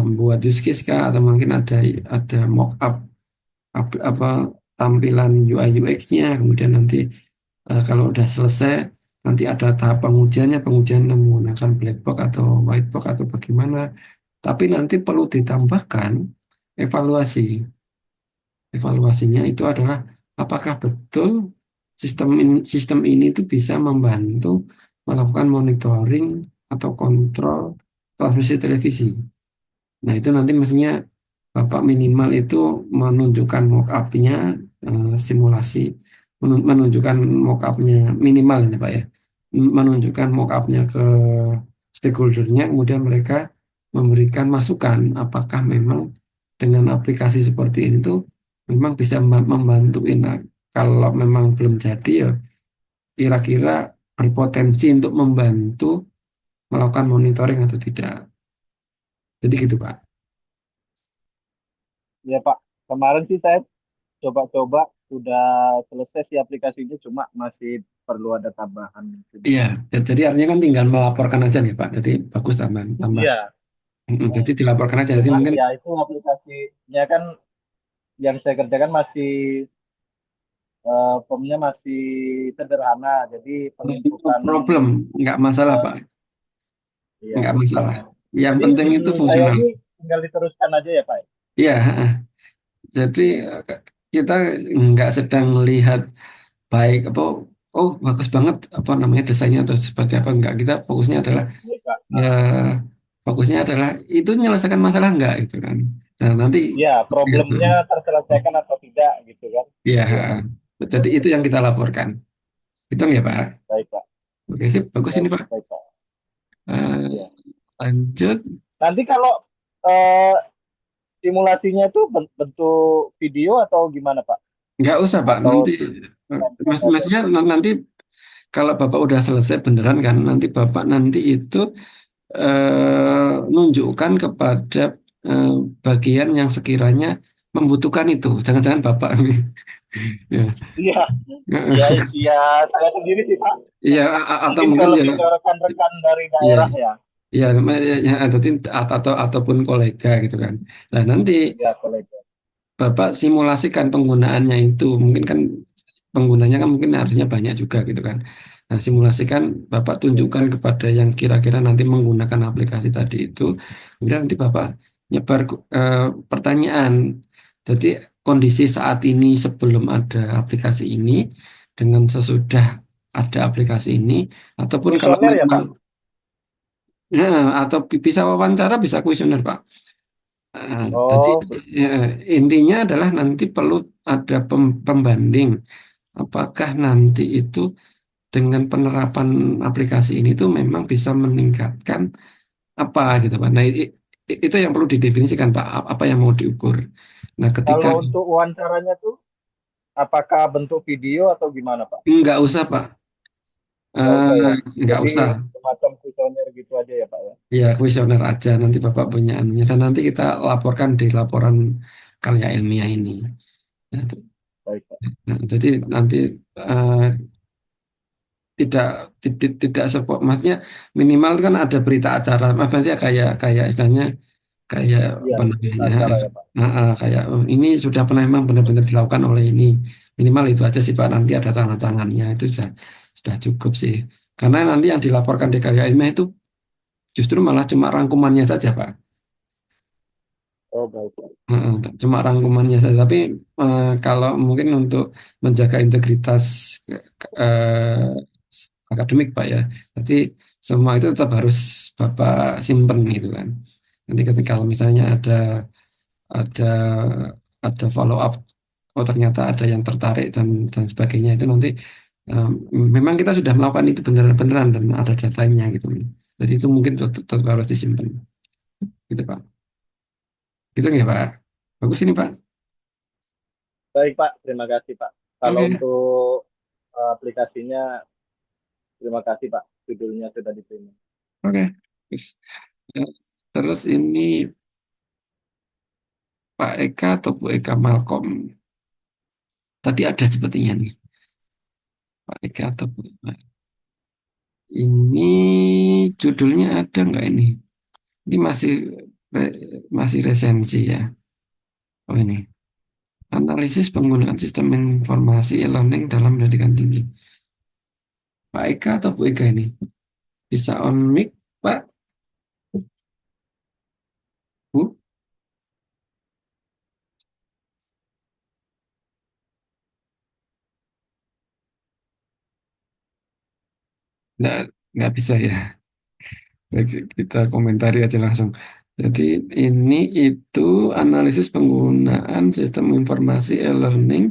A: membuat use case kah, atau mungkin ada mock up apa tampilan UI UX-nya, kemudian nanti kalau udah selesai nanti ada tahap pengujiannya, pengujian menggunakan black box atau white box atau bagaimana. Tapi nanti perlu ditambahkan evaluasi. Evaluasinya itu adalah apakah betul sistem ini itu bisa membantu melakukan monitoring atau kontrol transmisi televisi. Nah, itu nanti mestinya Bapak minimal itu menunjukkan mock-up-nya, simulasi, menunjukkan mock-up-nya minimal ini Pak ya, menunjukkan mock-up-nya ke stakeholder-nya, kemudian mereka memberikan masukan apakah memang dengan aplikasi seperti ini tuh memang bisa membantu. Nah, kalau memang belum jadi ya kira-kira berpotensi untuk membantu melakukan monitoring atau tidak. Jadi gitu Pak.
D: Ya Pak, kemarin sih saya coba-coba udah selesai sih aplikasinya cuma masih perlu ada tambahan mungkin.
A: Iya, jadi artinya kan tinggal melaporkan aja nih Pak. Jadi bagus tambah, tambah.
D: Iya,
A: Jadi dilaporkan aja. Jadi
D: cuma
A: mungkin
D: ya itu aplikasinya kan yang saya kerjakan masih formnya masih sederhana, jadi
A: no
D: penginputan
A: problem, nggak masalah
D: eh,
A: Pak,
D: ya.
A: nggak masalah. Yang
D: Jadi
A: penting itu
D: isi saya
A: fungsional.
D: ini tinggal diteruskan aja ya Pak.
A: Iya, jadi kita nggak sedang melihat baik apa, oh bagus banget apa namanya desainnya atau seperti apa nggak. Kita fokusnya adalah
D: Iya Pak.
A: ya fokusnya adalah itu menyelesaikan masalah nggak itu kan. Nah nanti
D: Ya, problemnya terselesaikan atau tidak gitu kan.
A: ya,
D: Iya Pak.
A: jadi itu yang kita laporkan. Itu ya Pak.
D: Baik Pak.
A: Oke, sip, bagus ini
D: Baik,
A: Pak.
D: baik, Pak.
A: Eh,
D: Ya.
A: lanjut,
D: Nanti kalau eh, simulasinya itu bentuk video atau gimana, Pak?
A: nggak usah Pak.
D: Atau
A: Nanti
D: tonton aja?
A: maksudnya nanti kalau Bapak udah selesai beneran kan, nanti Bapak nanti itu nunjukkan kepada eh, bagian yang sekiranya membutuhkan itu. Jangan-jangan Bapak. Ya.
D: Iya, iya, iya. Saya sendiri sih, Pak.
A: Iya, atau
D: Mungkin
A: mungkin
D: kalau
A: ya,
D: ke rekan-rekan dari
A: iya,
D: daerah ya.
A: iya, ya, ataupun kolega gitu kan. Nah, nanti
D: Ya, kolega.
A: Bapak simulasikan penggunaannya itu, mungkin kan penggunanya kan mungkin harusnya banyak juga gitu kan. Nah, simulasikan Bapak
D: Ya.
A: tunjukkan kepada yang kira-kira nanti menggunakan aplikasi tadi itu, kemudian nanti Bapak nyebar eh, pertanyaan. Jadi kondisi saat ini sebelum ada aplikasi ini dengan sesudah ada aplikasi ini, ataupun kalau
D: Kuesioner ya,
A: memang
D: Pak?
A: atau bisa wawancara, bisa kuesioner Pak. Jadi
D: Oh,
A: ya, intinya adalah nanti perlu ada pembanding apakah nanti itu dengan penerapan aplikasi ini tuh memang bisa meningkatkan apa gitu Pak. Nah, itu yang perlu didefinisikan Pak, apa yang mau diukur. Nah, ketika
D: kalau untuk wawancaranya tuh, apakah bentuk video atau gimana, Pak?
A: nggak usah Pak.
D: Nggak usah ya.
A: Nggak
D: Jadi
A: usah.
D: semacam kuesioner gitu aja ya, Pak ya.
A: Ya, kuesioner aja nanti Bapak punya anunya dan nanti kita laporkan di laporan karya ilmiah ini. Nah,
D: Baik, Pak.
A: jadi nanti eh, tidak tidak maksudnya minimal kan ada berita acara, maksudnya kayak kayak istilahnya kayak
D: Iya,
A: apa
D: berita
A: namanya
D: acara ya, Pak.
A: kayak oh, ini sudah pernah memang benar-benar dilakukan oleh ini, minimal itu aja sih Pak, nanti ada tanda tangannya itu sudah cukup sih, karena nanti yang dilaporkan di karya ilmiah itu justru malah cuma rangkumannya saja Pak.
D: Oh, baik, Pak.
A: Heeh, cuma rangkumannya saja. Tapi kalau mungkin untuk menjaga integritas akademik Pak ya, jadi semua itu tetap harus Bapak simpen gitu kan. Nanti ketika kalau misalnya ada ada follow up, oh ternyata ada yang tertarik dan sebagainya itu nanti eh, memang kita sudah melakukan itu beneran-beneran dan ada datanya gitu. Jadi itu mungkin tetap harus disimpan gitu Pak. Gitu nggak Pak? Bagus ini Pak.
D: Baik, Pak. Terima kasih, Pak. Kalau
A: Oke.
D: untuk aplikasinya, terima kasih, Pak. Judulnya sudah diterima.
A: Oke. Terus, eh, terus ini Pak Eka atau Bu Eka Malcolm. Tadi ada sepertinya nih. Pak Eka atau Bu Eka. Ini judulnya ada nggak ini? Ini masih resensi ya. Oh ini. Analisis penggunaan sistem informasi e-learning dalam pendidikan tinggi. Pak Eka atau Bu Eka ini? Bisa on mic, Pak? Bu? Nggak, nggak bisa ya. Baik, kita komentari aja langsung. Jadi ini itu analisis penggunaan sistem informasi e-learning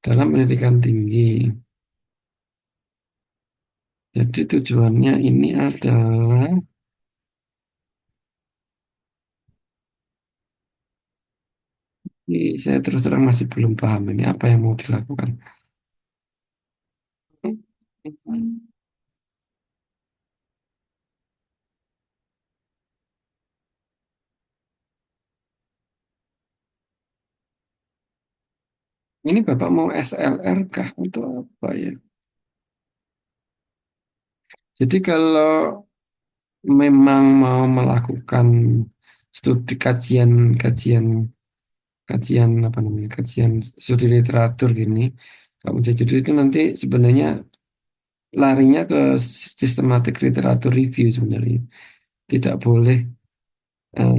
A: dalam pendidikan tinggi. Jadi tujuannya ini adalah, ini saya terus terang masih belum paham ini apa yang mau dilakukan. Ini Bapak mau SLR kah untuk apa ya? Jadi kalau memang mau melakukan studi kajian kajian kajian apa namanya kajian studi literatur gini, kalau menjadi judul itu nanti sebenarnya larinya ke sistematik literatur review sebenarnya, tidak boleh eh,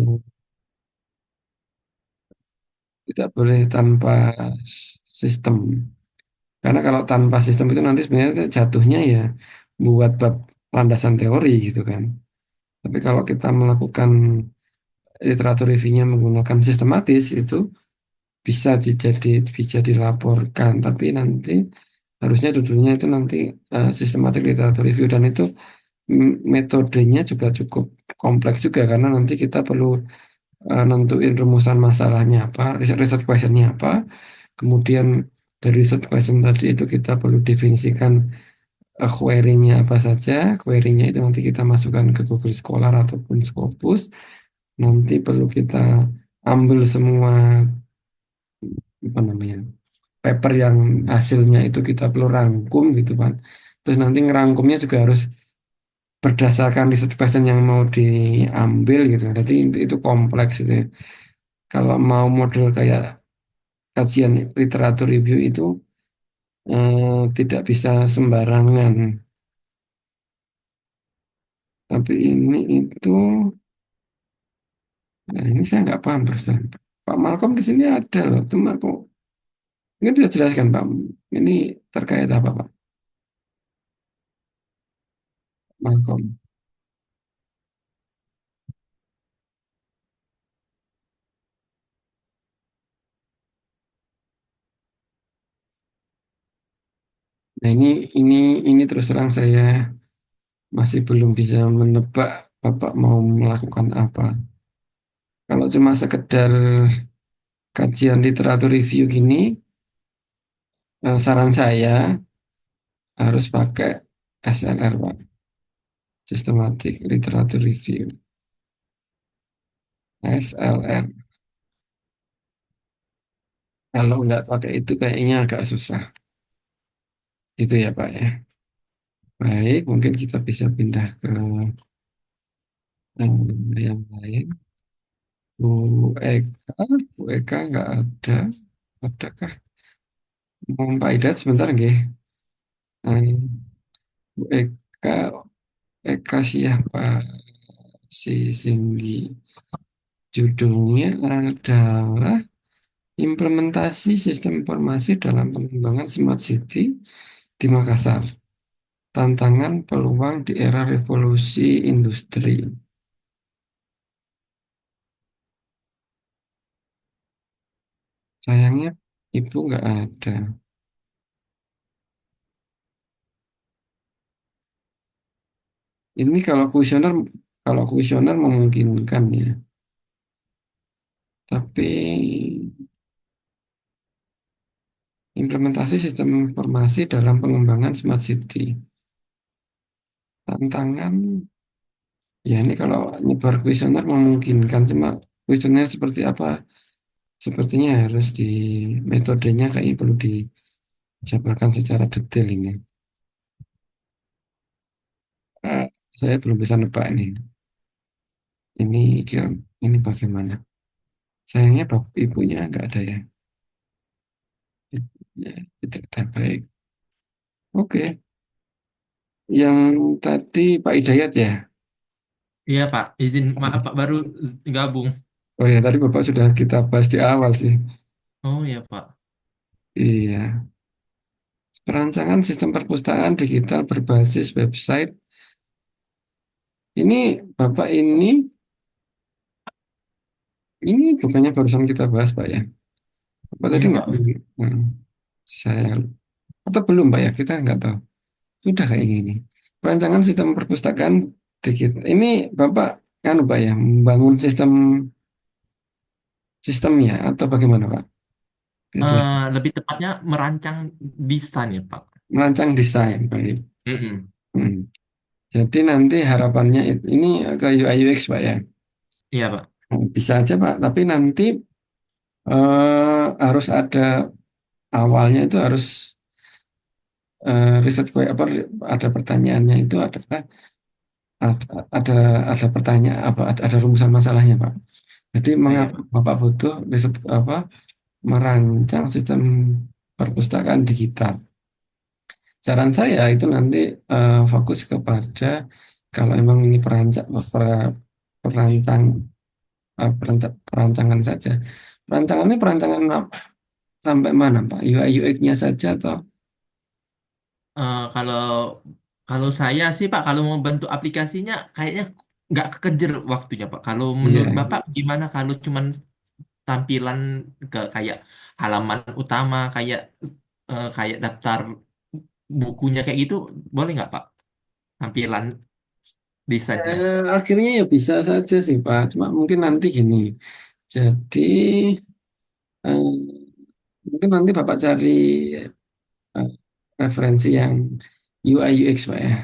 A: tidak boleh tanpa sistem, karena kalau tanpa sistem itu nanti sebenarnya itu jatuhnya ya buat bab landasan teori gitu kan. Tapi kalau kita melakukan literatur reviewnya menggunakan sistematis itu bisa bisa dilaporkan, tapi nanti Harusnya judulnya itu nanti Systematic Literature Review, dan itu metodenya juga cukup kompleks juga karena nanti kita perlu nentuin rumusan masalahnya apa, riset questionnya apa, kemudian dari riset question tadi itu kita perlu definisikan query-nya apa saja. Query-nya itu nanti kita masukkan ke Google Scholar ataupun Scopus. Nanti perlu kita ambil semua apa namanya paper yang hasilnya itu kita perlu rangkum gitu kan. Terus nanti ngerangkumnya juga harus berdasarkan riset question yang mau diambil gitu. Jadi itu kompleks gitu ya. Kalau mau model kayak kajian literatur review itu tidak bisa sembarangan. Tapi ini itu, nah ini saya nggak paham terus terang. Pak Malcolm di sini ada loh, cuma aku ini bisa jelaskan Pak. Ini terkait apa Pak Malcolm? Nah ini terus terang saya masih belum bisa menebak Bapak mau melakukan apa. Kalau cuma sekedar kajian literatur review gini, saran saya harus pakai SLR Pak, Systematic Literature Review, SLR. Kalau nggak pakai itu kayaknya agak susah. Itu ya Pak ya. Baik, mungkin kita bisa pindah ke yang lain. Bu Eka, Bu Eka nggak ada. Adakah? Mau Pak Ida sebentar nggih. Bu Eka, Eka siapa? Si Cindy. Judulnya adalah Implementasi Sistem Informasi dalam Pengembangan Smart City di Makassar. Tantangan peluang di era revolusi industri. Sayangnya Ibu nggak ada. Ini kalau kuesioner memungkinkan ya. Tapi implementasi sistem informasi dalam pengembangan smart city. Tantangan, ya ini kalau nyebar kuesioner memungkinkan. Cuma kuesioner seperti apa? Sepertinya harus di metodenya kayaknya perlu dijabarkan secara detail ini. Eh, saya belum bisa nebak nih. Ini kira ini bagaimana? Sayangnya bapak ibunya nggak ada ya. Ya, tidak ada baik. Oke, yang tadi Pak Hidayat ya.
E: Iya Pak, izin maaf Pak baru gabung.
A: Oh ya, tadi Bapak sudah kita bahas di awal sih.
E: Oh iya Pak.
A: Iya, perancangan sistem perpustakaan digital berbasis website. Ini Bapak ini bukannya barusan kita bahas Pak ya? Bapak tadi
E: Iya
A: nggak?
E: Pak.
A: Hmm, saya atau belum Pak ya? Kita nggak tahu. Sudah kayak gini. Perancangan sistem perpustakaan digital. Ini Bapak kan Pak ya, membangun sistemnya atau bagaimana Pak? Ya, jelas.
E: Lebih tepatnya merancang desain ya Pak.
A: Merancang desain, baik.
E: Mm-mm.
A: Hmm. Jadi nanti harapannya ini ke UI UX Pak ya.
E: Iya Pak.
A: Bisa aja Pak, tapi nanti harus ada awalnya itu harus riset apa ada pertanyaannya itu adalah ada ada pertanyaan apa ada rumusan masalahnya Pak. Jadi
E: Iya
A: mengapa
E: Pak.
A: Bapak butuh riset apa merancang sistem perpustakaan digital? Saran saya itu nanti fokus kepada kalau emang ini perancang perancangan saja. Perancangan ini perancangan sampai mana Pak? UI UX-nya saja atau
E: Kalau kalau saya sih Pak, kalau mau bentuk aplikasinya kayaknya nggak kekejar waktunya Pak. Kalau menurut
A: iya.
E: Bapak gimana kalau cuman tampilan ke kayak halaman utama kayak kayak daftar bukunya kayak gitu, boleh nggak Pak? Tampilan desainnya.
A: Akhirnya ya bisa saja sih Pak, cuma mungkin nanti gini. Jadi eh, mungkin nanti Bapak cari eh, referensi yang UI UX Pak ya.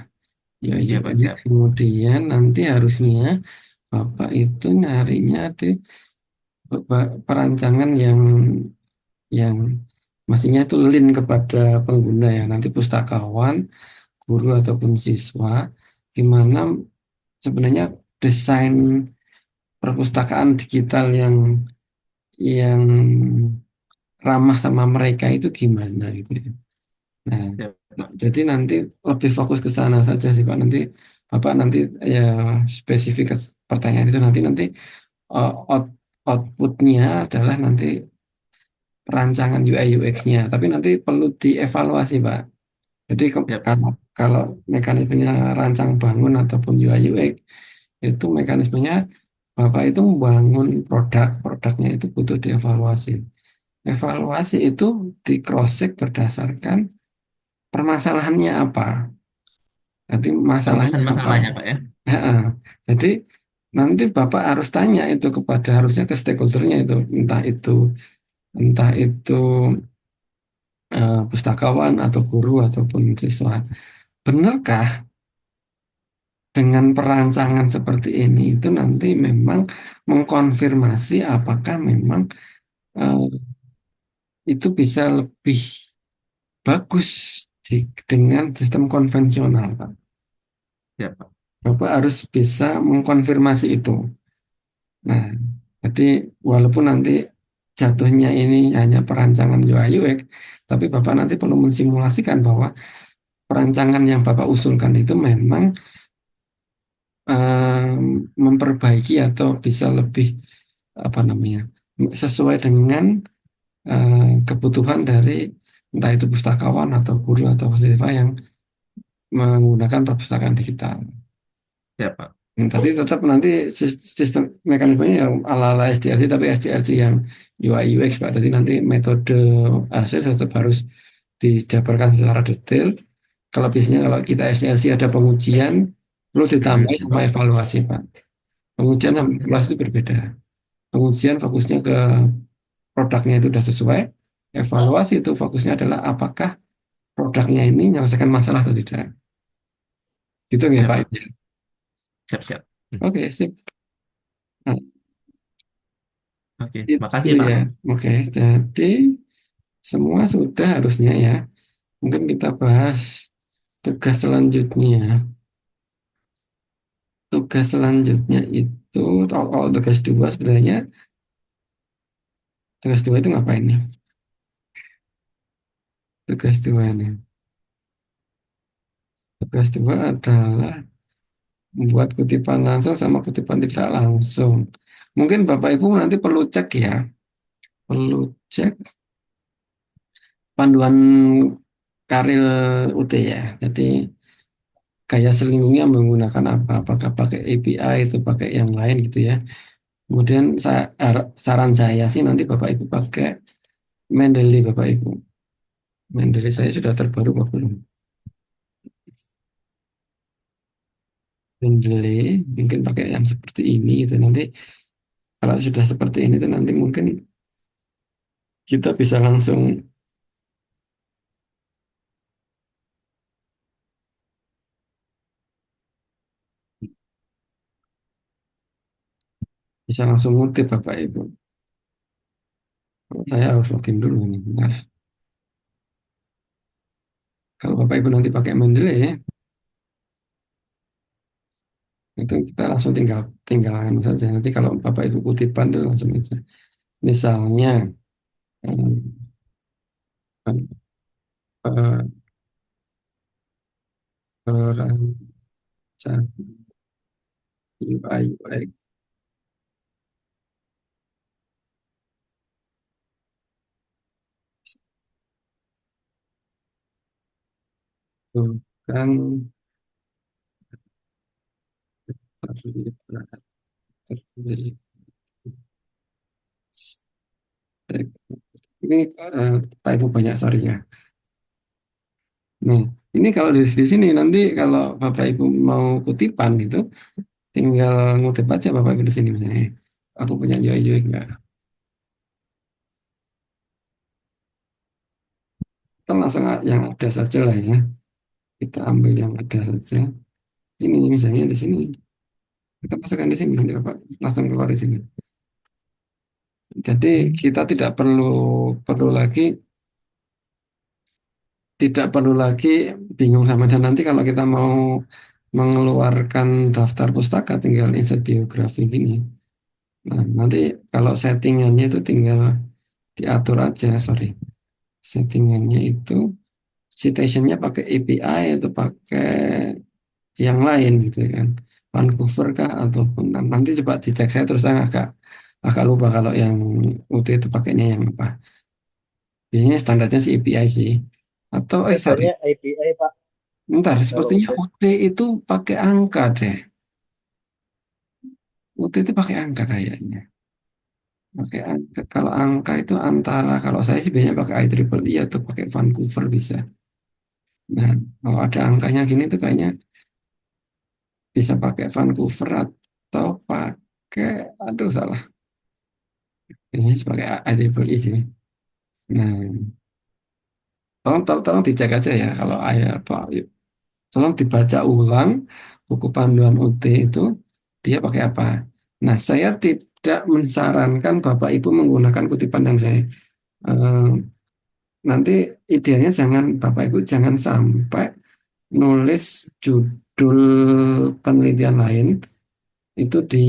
A: UI
E: Iya Pak,
A: UX.
E: siap.
A: Kemudian nanti harusnya Bapak itu nyarinya di perancangan yang mestinya itu link kepada pengguna ya. Nanti pustakawan, guru ataupun siswa, gimana sebenarnya desain perpustakaan digital yang ramah sama mereka itu gimana gitu ya. Nah,
E: Siap Pak.
A: jadi nanti lebih fokus ke sana saja sih Pak. Nanti Bapak nanti ya spesifik ke pertanyaan itu nanti outputnya adalah nanti perancangan UI UX-nya. Tapi nanti perlu dievaluasi Pak. Jadi
E: Siap.
A: kalau mekanismenya rancang bangun ataupun UI UX itu mekanismenya Bapak itu membangun produknya itu butuh dievaluasi. Evaluasi itu di cross check berdasarkan permasalahannya apa. Nanti masalahnya
E: Tambahan
A: apa?
E: masalahnya Pak ya.
A: Ya, jadi nanti Bapak harus tanya itu kepada harusnya ke stakeholdernya itu entah itu pustakawan atau guru ataupun siswa. Benarkah dengan perancangan seperti ini itu nanti memang mengkonfirmasi apakah memang eh, itu bisa lebih bagus dengan sistem konvensional, Pak.
E: Siap Pak.
A: Bapak harus bisa mengkonfirmasi itu. Nah, jadi walaupun nanti jatuhnya ini hanya perancangan UI UX, tapi Bapak nanti perlu mensimulasikan bahwa perancangan yang Bapak usulkan itu memang memperbaiki atau bisa lebih apa namanya sesuai dengan kebutuhan dari entah itu pustakawan atau guru atau siswa yang menggunakan perpustakaan digital.
E: Siap Pak.
A: Tapi tetap nanti sistem mekanismenya yang ala-ala SDLC tapi SDLC yang UI UX Pak. Jadi nanti metode hasil tetap harus dijabarkan secara detail. Kalau biasanya kalau kita SDLC ada pengujian perlu ditambah sama
E: Pak.
A: evaluasi Pak. Pengujian sama evaluasi itu berbeda. Pengujian fokusnya ke produknya itu sudah sesuai. Evaluasi itu fokusnya adalah apakah produknya ini menyelesaikan masalah atau tidak. Gitu ya
E: Siap
A: Pak.
E: Pak. Siap siap.
A: Oke, sip. Nah,
E: Oke,
A: itu
E: makasih Pak.
A: ya. Oke, jadi semua sudah harusnya ya. Mungkin kita bahas tugas selanjutnya. Tugas selanjutnya itu, kalau tugas dua sebenarnya, tugas dua itu ngapain nih? Tugas dua ini. Tugas dua adalah membuat kutipan langsung sama kutipan tidak langsung. Mungkin Bapak Ibu nanti perlu cek ya. Perlu cek panduan Karil UT ya. Jadi gaya selingkuhnya menggunakan apa? Apakah pakai API itu pakai yang lain gitu ya. Kemudian saran saya sih nanti Bapak Ibu pakai Mendeley Bapak Ibu. Mendeley saya sudah terbaru apa belum? Mendeley mungkin pakai yang seperti ini gitu. Nanti kalau sudah seperti ini tuh nanti mungkin kita bisa langsung ngutip Bapak Ibu. Saya harus login dulu ini. Bentar. Kalau Bapak Ibu nanti pakai Mendeley ya, itu kita langsung tinggal tinggal anu saja. Nanti kalau Bapak Ibu kutipan tuh langsung aja. Misalnya eh, eh, perancang UI UX bukan terlibat terlibat. Ini Pak Ibu banyak sorry ya. Nah, ini kalau di sini nanti kalau Bapak Ibu mau kutipan itu tinggal ngutip aja Bapak Ibu di sini misalnya. Aku punya Joy enggak. Kita langsung yang ada saja lah ya. Kita ambil yang ada saja. Ini misalnya di sini. Kita masukkan di sini nanti Bapak langsung keluar di sini. Jadi kita perlu lagi tidak perlu lagi bingung sama dan nanti kalau kita mau mengeluarkan daftar pustaka tinggal insert biografi gini. Nah, nanti kalau settingannya itu tinggal diatur aja, sorry. Settingannya itu citationnya pakai API atau pakai yang lain gitu kan. Vancouver kah ataupun nanti coba dicek saya terus terang agak lupa kalau yang UT itu pakainya yang apa. Biasanya standarnya sih API sih. Atau sorry,
D: Biasanya API Pak
A: bentar,
D: kalau
A: sepertinya
D: UT.
A: UT itu pakai angka deh. UT itu pakai angka kayaknya. Pakai angka. Kalau angka itu antara, kalau saya sih biasanya pakai IEEE atau pakai Vancouver bisa. Nah, kalau ada angkanya gini tuh kayaknya bisa pakai Vancouver atau pakai, aduh salah. Biasanya sih pakai IEEE sih. Nah, tolong dicek aja ya kalau ayah Pak. Tolong dibaca ulang buku panduan UT itu dia pakai apa. Nah, saya tidak mensarankan Bapak Ibu menggunakan kutipan yang saya eh, nanti idealnya jangan Bapak Ibu jangan sampai nulis judul penelitian lain itu di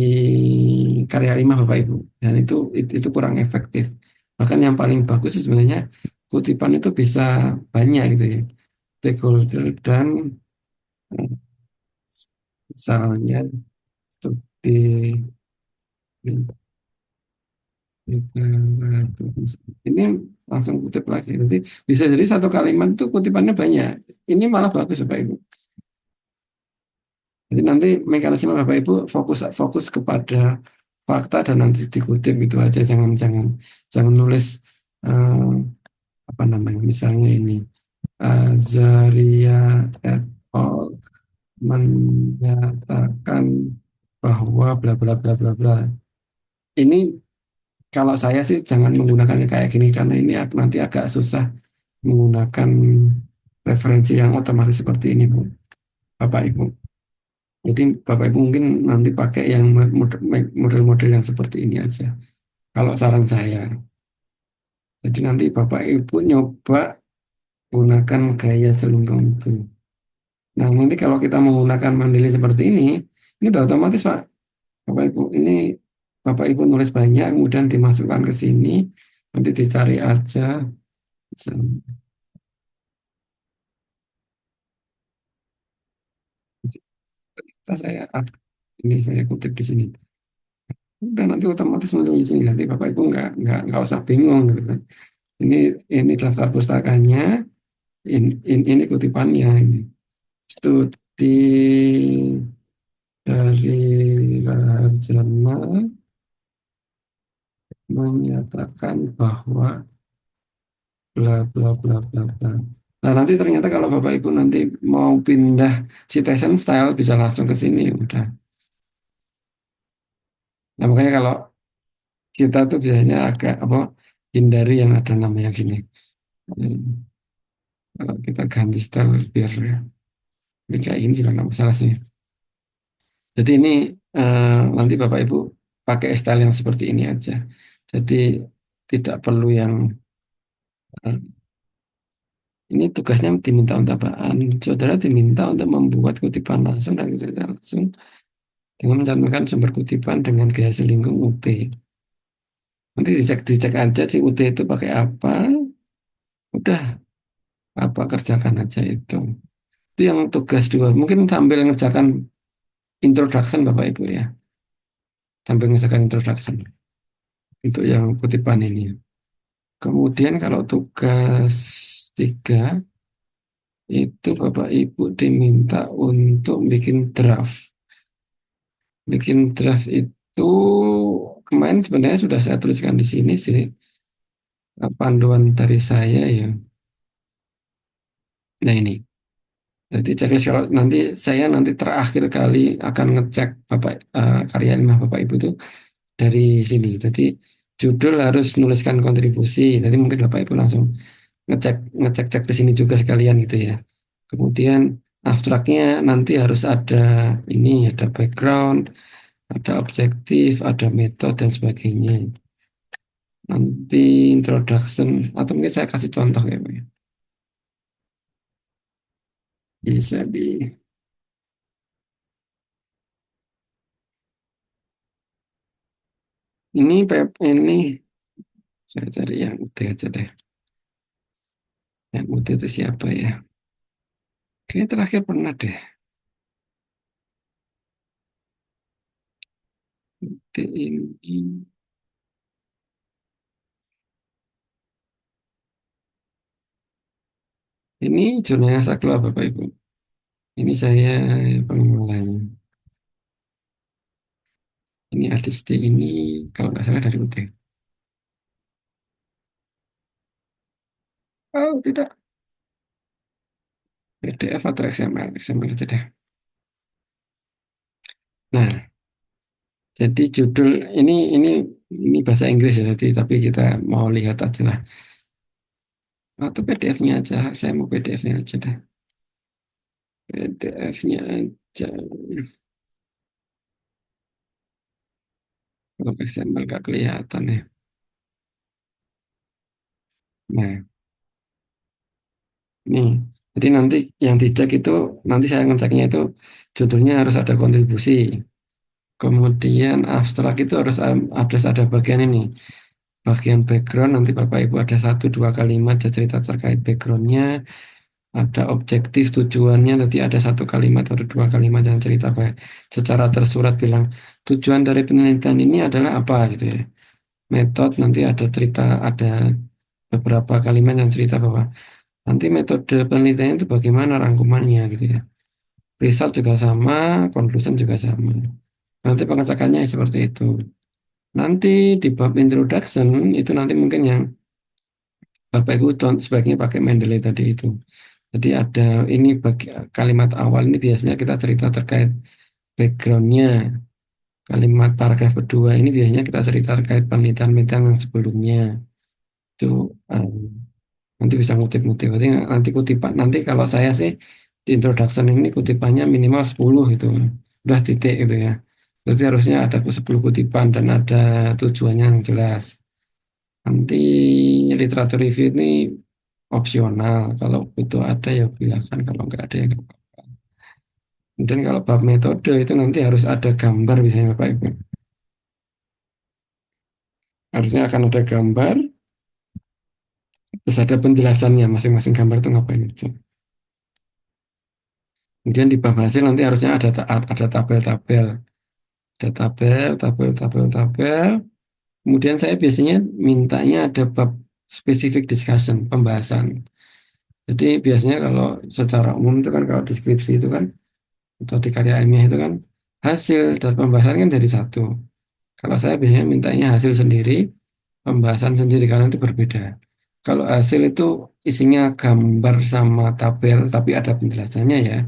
A: karya lima Bapak Ibu dan itu kurang efektif. Bahkan yang paling bagus sebenarnya kutipan itu bisa banyak gitu ya. Stakeholder dan misalnya untuk ini langsung kutip lagi. Nanti bisa jadi satu kalimat itu kutipannya banyak. Ini malah bagus Bapak Ibu. Jadi nanti mekanisme Bapak Ibu fokus kepada fakta dan nanti dikutip gitu aja. Jangan nulis eh, apa namanya misalnya ini Azaria et al. Menyatakan bahwa bla bla bla bla bla. Ini kalau saya sih jangan menggunakannya kayak gini karena ini nanti agak susah menggunakan referensi yang otomatis seperti ini, Bu, Bapak Ibu. Jadi Bapak Ibu mungkin nanti pakai yang model-model yang seperti ini aja. Kalau saran saya. Jadi nanti Bapak Ibu nyoba gunakan gaya selingkuh itu. Nah, nanti kalau kita menggunakan mandiri seperti ini udah otomatis Pak. Bapak Ibu ini Bapak Ibu nulis banyak kemudian dimasukkan ke sini nanti dicari aja. Kita ini saya kutip di sini. Udah nanti otomatis muncul di sini. Nanti Bapak Ibu nggak usah bingung gitu kan. Ini ini daftar pustakanya, ini kutipannya ini. Studi dari Raharjana menyatakan bahwa bla bla bla bla bla. Nah nanti ternyata kalau Bapak Ibu nanti mau pindah citation style bisa langsung ke sini udah. Nah makanya kalau kita tuh biasanya agak apa hindari yang ada namanya gini. Hmm, Kalau kita ganti style biar ini kayak gini juga nggak masalah sih. Jadi ini nanti Bapak Ibu pakai style yang seperti ini aja. Jadi tidak perlu yang ini tugasnya diminta untuk apaan? Saudara diminta untuk membuat kutipan langsung dan tidak langsung dengan mencantumkan sumber kutipan dengan gaya selingkuh UT. Nanti dicek aja si UT itu pakai apa, udah apa kerjakan aja itu. Itu yang tugas dua. Mungkin sambil ngerjakan introduction Bapak Ibu ya. Sambil ngerjakan introduction untuk yang kutipan ini. Kemudian kalau tugas tiga itu Bapak Ibu diminta untuk bikin draft. Bikin draft itu kemarin sebenarnya sudah saya tuliskan di sini sih panduan dari saya ya. Nah ini, jadi checklist kalau nanti terakhir kali akan ngecek karya ilmiah Bapak Ibu itu dari sini. Jadi judul harus nuliskan kontribusi. Jadi mungkin Bapak Ibu langsung ngecek ngecek cek di sini juga sekalian gitu ya. Kemudian abstraknya nanti harus ada background, ada objektif, ada metode dan sebagainya. Nanti introduction atau mungkin saya kasih contoh ya, Pak, ya. Bisa di ini saya cari yang udah aja deh. Yang udah itu siapa ya? Kayaknya terakhir pernah deh. Ini ini jurnalnya saya keluar Bapak Ibu. Ini saya pengumpulannya. Ini Adisti ini kalau nggak salah dari UT. Oh tidak, PDF atau XML? XML aja deh. Nah, jadi judul ini bahasa Inggris ya, jadi tapi kita mau lihat aja lah. Atau PDF-nya aja, saya mau PDF-nya aja deh. PDF-nya aja. Kalau XML nggak kelihatan ya. Nah, nih. Jadi nanti yang dicek itu, nanti saya ngeceknya itu judulnya harus ada kontribusi. Kemudian abstrak itu harus ada bagian ini. Bagian background nanti Bapak Ibu ada satu dua kalimat cerita terkait backgroundnya, ada objektif tujuannya, nanti ada satu kalimat atau dua kalimat yang cerita baik secara tersurat bilang tujuan dari penelitian ini adalah apa gitu ya. Metode nanti ada cerita, ada beberapa kalimat yang cerita bahwa nanti metode penelitiannya itu bagaimana rangkumannya gitu ya. Result juga sama, conclusion juga sama. Nanti pengecekannya seperti itu. Nanti di bab introduction itu nanti mungkin yang Bapak Ibu sebaiknya pakai Mendeley tadi itu. Jadi ada ini bagi kalimat awal ini biasanya kita cerita terkait backgroundnya. Kalimat paragraf kedua ini biasanya kita cerita terkait penelitian-penelitian yang sebelumnya. Itu nanti bisa ngutip-ngutip. Nanti kutipan nanti kalau saya sih di introduction ini kutipannya minimal 10 gitu. Udah titik gitu ya. Berarti harusnya ada 10 kutipan dan ada tujuannya yang jelas. Nanti literatur review ini opsional. Kalau butuh ada ya silakan. Kalau nggak ada ya nggak apa-apa. Kemudian kalau bab metode itu nanti harus ada gambar biasanya Bapak Ibu. Harusnya akan ada gambar, terus ada penjelasannya masing-masing gambar itu ngapain itu. Kemudian di bab hasil nanti harusnya ada tabel-tabel. Ada tabel. Kemudian saya biasanya mintanya ada bab spesifik discussion, pembahasan. Jadi biasanya kalau secara umum itu kan kalau deskripsi itu kan atau di karya ilmiah itu kan hasil dan pembahasan kan jadi satu. Kalau saya biasanya mintanya hasil sendiri, pembahasan sendiri karena itu berbeda. Kalau hasil itu isinya gambar sama tabel tapi ada penjelasannya ya.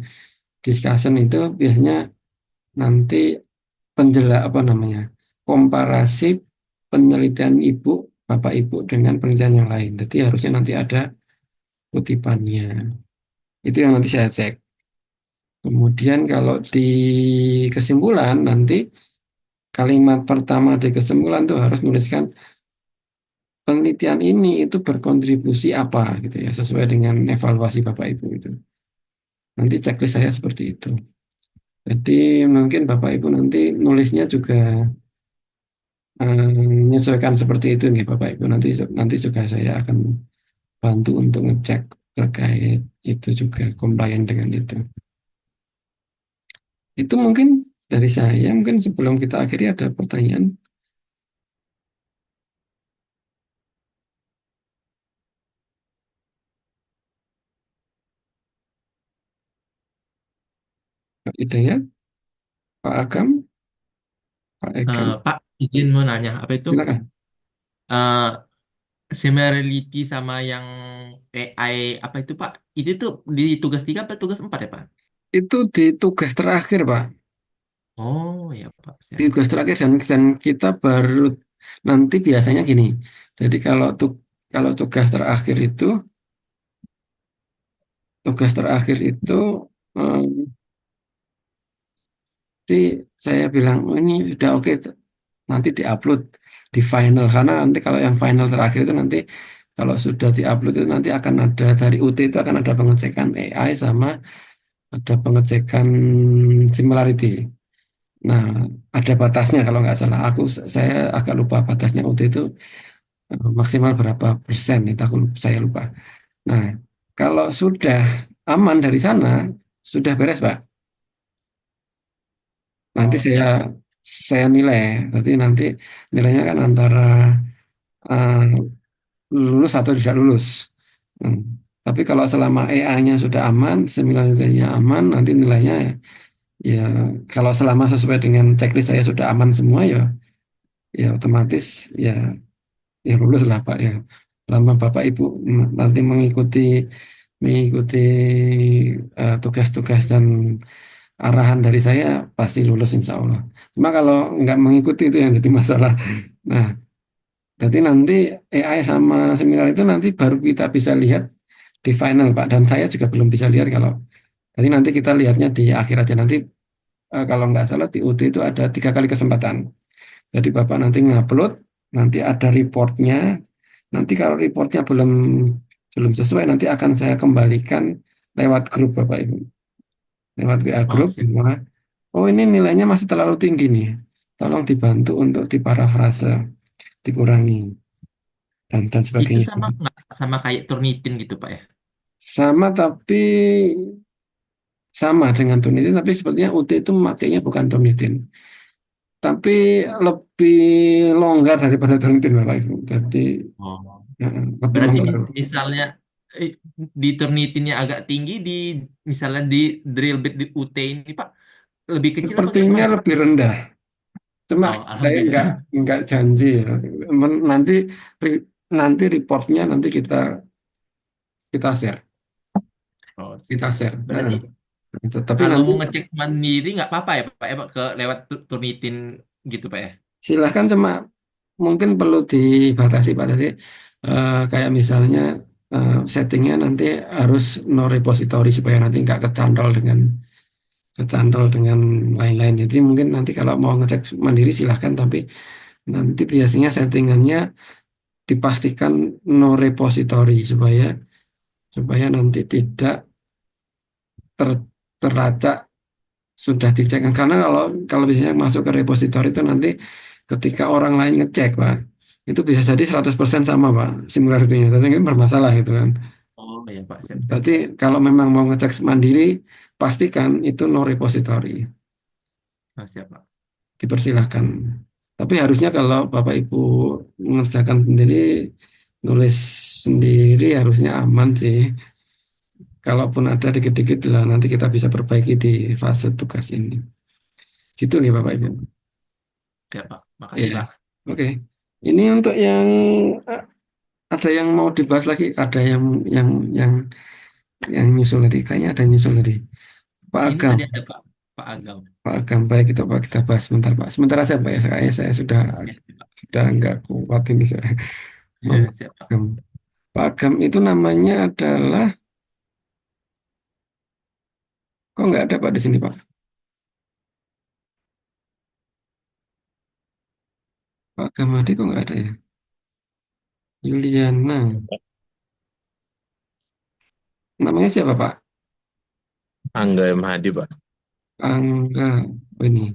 A: Discussion itu biasanya nanti apa namanya? Komparasi penelitian ibu, bapak ibu dengan penelitian yang lain. Jadi harusnya nanti ada kutipannya. Itu yang nanti saya cek. Kemudian kalau di kesimpulan nanti kalimat pertama di kesimpulan tuh harus nuliskan penelitian ini itu berkontribusi apa gitu ya sesuai dengan evaluasi Bapak Ibu itu. Nanti checklist saya seperti itu. Jadi mungkin Bapak Ibu nanti nulisnya juga menyesuaikan seperti itu nih Bapak Ibu. Nanti nanti juga saya akan bantu untuk ngecek terkait itu juga compliant dengan itu. Itu mungkin dari saya. Mungkin sebelum kita akhiri ada pertanyaan. Pak Hidayat, Pak Agam, Pak Ekam,
E: Pak, izin mau nanya apa itu?
A: silakan.
E: Eh, similarity sama yang AI apa itu Pak? Itu tuh di tugas 3 apa tugas 4 ya Pak?
A: Itu di tugas terakhir, Pak.
E: Oh ya Pak, siap.
A: Tugas terakhir dan kita baru nanti biasanya gini. Jadi kalau tugas terakhir itu eh, nanti saya bilang oh, ini sudah oke nanti diupload di final karena nanti kalau yang final terakhir itu nanti kalau sudah diupload itu nanti akan ada dari UT itu akan ada pengecekan AI sama ada pengecekan similarity. Nah, ada batasnya kalau nggak salah. Saya agak lupa batasnya UT itu maksimal berapa persen itu saya lupa. Nah, kalau sudah aman dari sana, sudah beres, Pak. Nanti
E: Oh
A: saya
E: siap.
A: saya nilai. Berarti nanti nilainya kan antara eh, lulus atau tidak lulus. Hmm. Tapi kalau selama EA-nya sudah aman, simulasinya aman, nanti nilainya ya kalau selama sesuai dengan checklist saya sudah aman semua ya otomatis ya ya lulus lah Pak ya. Lama Bapak Ibu nanti mengikuti mengikuti tugas-tugas dan arahan dari saya pasti lulus insya Allah. Cuma kalau nggak mengikuti itu yang jadi masalah. Nah, jadi nanti AI sama seminar itu nanti baru kita bisa lihat di final Pak. Dan saya juga belum bisa lihat kalau jadi nanti kita lihatnya di akhir aja nanti kalau nggak salah di UD itu ada 3 kali kesempatan. Jadi Bapak nanti ngupload, nanti ada reportnya. Nanti kalau reportnya belum belum sesuai nanti akan saya kembalikan lewat grup Bapak Ibu. Lewat WA
E: Oh
A: grup.
E: siap.
A: Oh ini nilainya masih terlalu tinggi nih. Tolong dibantu untuk diparafrase, dikurangi dan
E: Itu
A: sebagainya.
E: sama nggak sama kayak Turnitin gitu Pak ya?
A: Sama tapi sama dengan Turnitin tapi sepertinya UT itu makainya bukan Turnitin. Tapi lebih longgar daripada Turnitin Bapak Ibu. Jadi
E: Oh.
A: lebih
E: Berarti
A: longgar.
E: misalnya eh, di Turnitinnya agak tinggi di misalnya di drill bit di UT ini Pak lebih kecil apa kayak
A: Sepertinya
E: gimana Pak?
A: lebih rendah. Cuma
E: Oh
A: saya
E: alhamdulillah.
A: nggak janji ya. Nanti re- nanti reportnya nanti kita share.
E: Oh
A: Kita
E: siap.
A: share.
E: Berarti
A: Tapi
E: kalau
A: nanti
E: mau ngecek mandiri nggak apa-apa ya Pak ya Pak? Ke lewat Turnitin gitu Pak ya?
A: silahkan cuma mungkin perlu dibatasi kayak misalnya settingnya nanti harus no repository supaya nanti nggak kecantol dengan lain-lain. Jadi mungkin nanti kalau mau ngecek mandiri silahkan, tapi nanti biasanya settingannya dipastikan no repository supaya supaya nanti tidak ter, terlacak sudah dicek. Karena kalau kalau biasanya masuk ke repositori itu nanti ketika orang lain ngecek, Pak, itu bisa jadi 100% sama, Pak, similarity-nya. Tapi ini bermasalah gitu kan.
E: Oh ya Pak siap siap.
A: Berarti kalau memang mau ngecek mandiri, pastikan itu no repository.
E: Oh, siap Pak.
A: Dipersilahkan. Tapi harusnya kalau Bapak Ibu mengerjakan sendiri, nulis sendiri harusnya aman sih. Kalaupun ada dikit-dikit lah nanti kita bisa perbaiki di fase tugas ini. Gitu nih Bapak Ibu.
E: Siap Pak.
A: Ya,
E: Makasih Pak.
A: oke. Ini untuk yang eh, ada yang mau dibahas lagi, ada yang yang yang nyusul tadi. Kayaknya ada yang nyusul tadi. Pak
E: Ini
A: Agam,
E: tadi ada Pak Agam.
A: Pak Agam, baik kita bahas sebentar Pak. Sebentar aja Pak ya. Kayaknya saya
E: Oke, siap,
A: sudah nggak kuat ini saya. Mau
E: Pak.
A: Pak
E: Siap Pak.
A: Agam. Pak Agam itu namanya adalah kok nggak ada Pak di sini Pak. Pak Agam Hadi kok nggak ada ya. Yuliana, namanya siapa Pak?
F: Angga M. Hadi, Pak.
A: Angga, oh ini.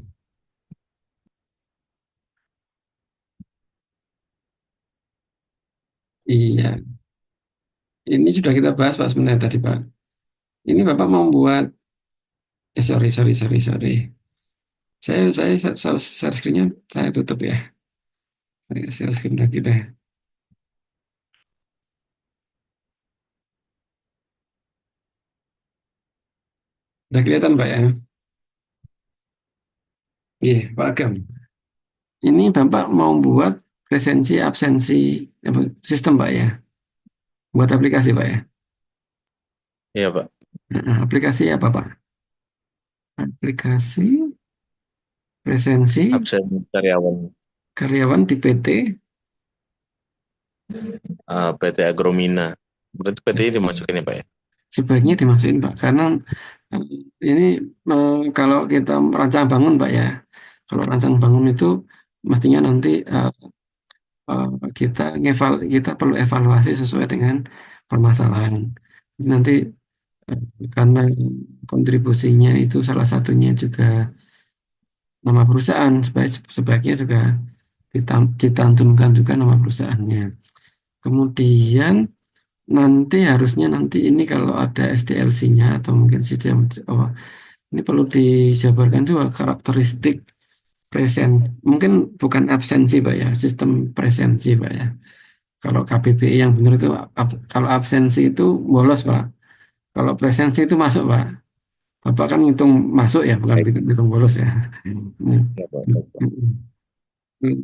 A: Iya, ini sudah kita bahas Pak sebenarnya tadi Pak. Ini Bapak mau buat, sorry. Saya share screen-nya saya tutup ya. Saya share screen lagi deh. Udah kelihatan Pak ya? Iya, Pak Agam. Ini Bapak mau buat presensi absensi apa, sistem Pak ya, buat aplikasi Pak ya.
F: Iya, Pak.
A: Nah, aplikasi apa Pak? Aplikasi presensi
F: Absen karyawan
A: karyawan di PT.
F: PT Agromina. Berarti PT ini dimasukin ya, Pak ya?
A: Sebaiknya dimasukin Pak, karena eh, ini kalau kita rancang bangun Pak ya, kalau rancang bangun itu mestinya nanti eh, kita perlu evaluasi sesuai dengan permasalahan. Nanti karena kontribusinya itu salah satunya juga nama perusahaan, sebaiknya juga ditantumkan juga nama perusahaannya. Kemudian nanti ini kalau ada SDLC-nya atau mungkin sistem, oh, ini perlu dijabarkan juga karakteristik present, mungkin bukan absensi Pak ya, sistem presensi Pak ya. Kalau KBBI yang benar itu kalau absensi itu bolos Pak, kalau presensi itu masuk Pak. Bapak kan ngitung masuk ya, bukan
F: Baik,
A: ngitung bolos ya. Hmm.
F: ya, Pak.
A: Hmm.
F: Baik, Pak.
A: Hmm.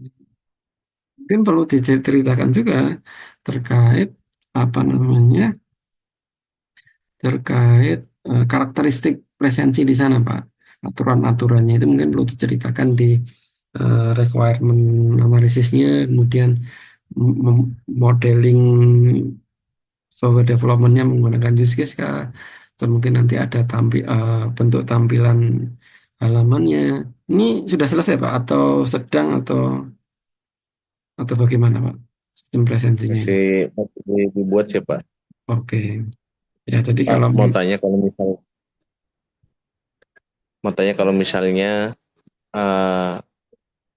A: Mungkin perlu diceritakan juga terkait apa namanya, terkait karakteristik presensi di sana, Pak. Aturan-aturannya itu mungkin perlu diceritakan di requirement analisisnya, kemudian modeling software development-nya menggunakan use case kah, atau mungkin nanti ada bentuk tampilan halamannya. Ini sudah selesai, Pak, atau sedang atau bagaimana, Pak? Sistem presensinya ini.
F: Masih dibuat sih, Pak.
A: Oke. Ya, jadi
F: Pak,
A: kalau
F: mau tanya kalau misalnya eh,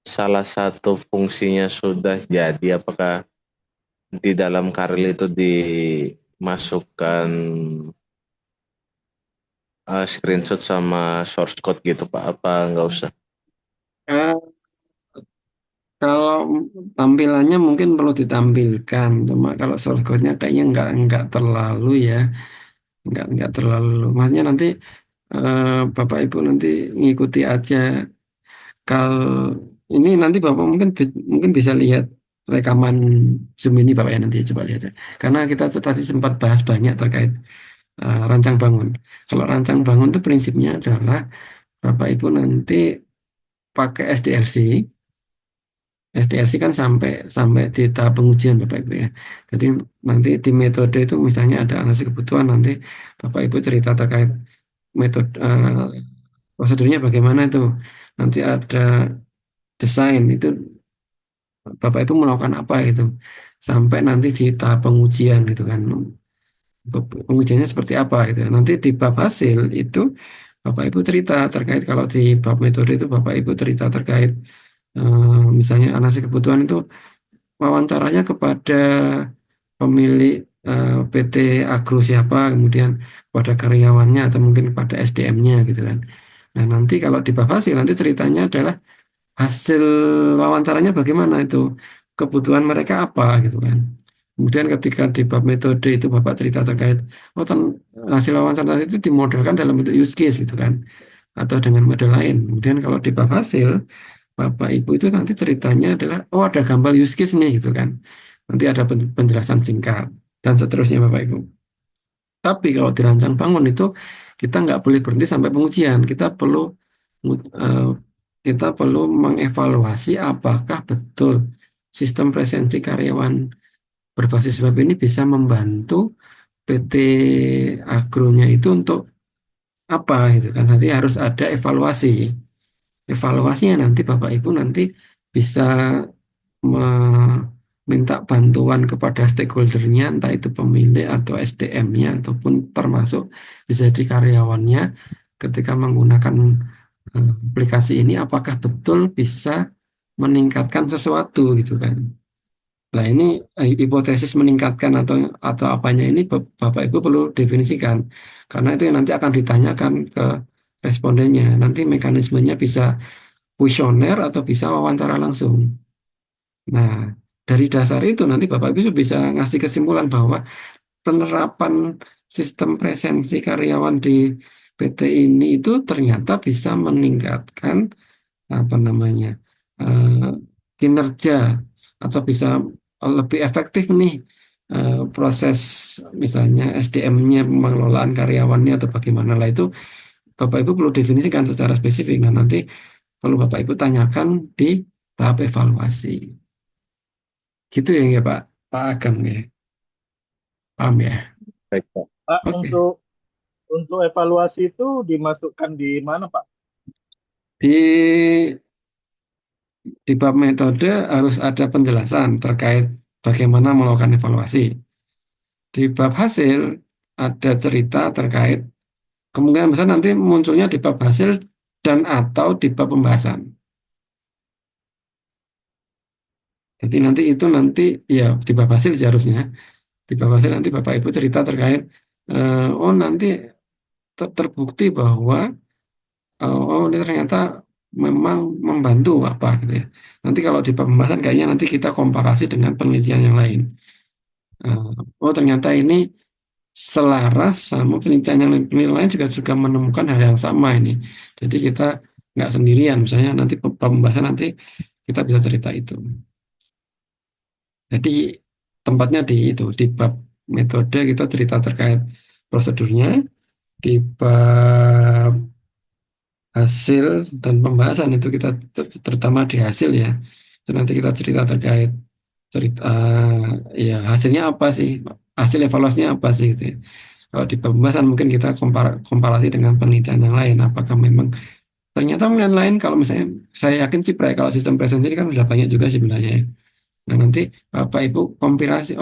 F: salah satu fungsinya sudah jadi, apakah di dalam Karel itu dimasukkan screenshot sama source code gitu, Pak? Apa nggak usah?
A: eh, kalau tampilannya mungkin perlu ditampilkan, cuma kalau source code-nya kayaknya nggak terlalu ya, nggak terlalu. Maksudnya nanti Bapak Ibu nanti ngikuti aja. Kalau ini nanti Bapak mungkin bisa lihat rekaman Zoom ini Bapak ya, nanti coba lihat ya. Karena kita tuh tadi sempat bahas banyak terkait rancang bangun. Kalau rancang bangun itu prinsipnya adalah Bapak Ibu nanti pakai SDLC. SDLC kan sampai sampai di tahap pengujian Bapak Ibu ya. Jadi nanti di metode itu misalnya ada analisis kebutuhan, nanti Bapak Ibu cerita terkait metode prosedurnya bagaimana itu. Nanti ada desain itu Bapak Ibu melakukan apa itu sampai nanti di tahap pengujian gitu kan. Pengujiannya seperti apa gitu. Nanti di bab hasil itu Bapak Ibu cerita terkait, kalau di bab metode itu Bapak Ibu cerita terkait misalnya analisis kebutuhan itu wawancaranya kepada pemilik PT Agro siapa, kemudian kepada karyawannya atau mungkin kepada SDM-nya gitu kan. Nah, nanti kalau di bab hasil nanti ceritanya adalah hasil wawancaranya bagaimana itu, kebutuhan mereka apa gitu kan. Kemudian ketika di bab metode itu Bapak cerita terkait hasil wawancara itu dimodelkan dalam bentuk use case gitu kan, atau dengan model lain. Kemudian kalau di bab hasil Bapak Ibu itu nanti ceritanya adalah oh ada gambar use case nih gitu kan. Nanti ada penjelasan singkat dan seterusnya Bapak Ibu. Tapi kalau dirancang bangun itu kita nggak boleh berhenti sampai pengujian. Eh, kita perlu mengevaluasi apakah betul sistem presensi karyawan berbasis web ini bisa membantu PT Agronya itu untuk apa gitu kan. Nanti harus ada evaluasi. Evaluasinya nanti Bapak Ibu nanti bisa meminta bantuan kepada stakeholdernya, entah itu pemilik atau SDM-nya, ataupun termasuk bisa di karyawannya ketika menggunakan aplikasi ini, apakah betul bisa meningkatkan sesuatu gitu kan. Nah ini hipotesis meningkatkan atau apanya ini Bapak Ibu perlu definisikan, karena itu yang nanti akan ditanyakan ke respondennya. Nanti mekanismenya bisa kuesioner atau bisa wawancara langsung. Nah, dari dasar itu nanti Bapak Ibu bisa ngasih kesimpulan bahwa penerapan sistem presensi karyawan di PT ini itu ternyata bisa meningkatkan apa namanya, kinerja atau bisa lebih efektif nih proses misalnya SDM-nya, pengelolaan karyawannya atau bagaimana lah itu Bapak Ibu perlu definisikan secara spesifik. Nah, nanti perlu Bapak Ibu tanyakan di tahap evaluasi. Gitu ya Pak, Pak Agam ya. Paham ya?
F: Baik, Pak.
D: Pak,
A: Oke.
D: untuk evaluasi itu dimasukkan di mana, Pak?
A: Di di bab metode harus ada penjelasan terkait bagaimana melakukan evaluasi. Di bab hasil ada cerita terkait kemungkinan besar nanti munculnya di bab hasil dan atau di bab pembahasan. Jadi nanti ya di bab hasil seharusnya di bab hasil nanti Bapak Ibu cerita terkait oh nanti terbukti bahwa oh ini ternyata memang membantu apa gitu ya. Nanti kalau di bab pembahasan kayaknya nanti kita komparasi dengan penelitian yang lain. Eh, oh ternyata ini selaras sama penelitian lain juga menemukan hal yang sama ini. Jadi kita nggak sendirian. Misalnya nanti pembahasan nanti kita bisa cerita itu. Jadi tempatnya di itu di bab metode kita cerita terkait prosedurnya, di bab hasil dan pembahasan itu kita terutama di hasil ya. Itu nanti kita cerita terkait cerita ya hasilnya apa sih? Hasil evaluasinya apa sih gitu ya. Kalau di pembahasan mungkin kita komparasi dengan penelitian yang lain. Apakah memang ternyata penelitian lain kalau misalnya saya yakin sih kalau sistem presensi ini kan sudah banyak juga sih sebenarnya ya. Nah nanti Bapak Ibu konfirmasi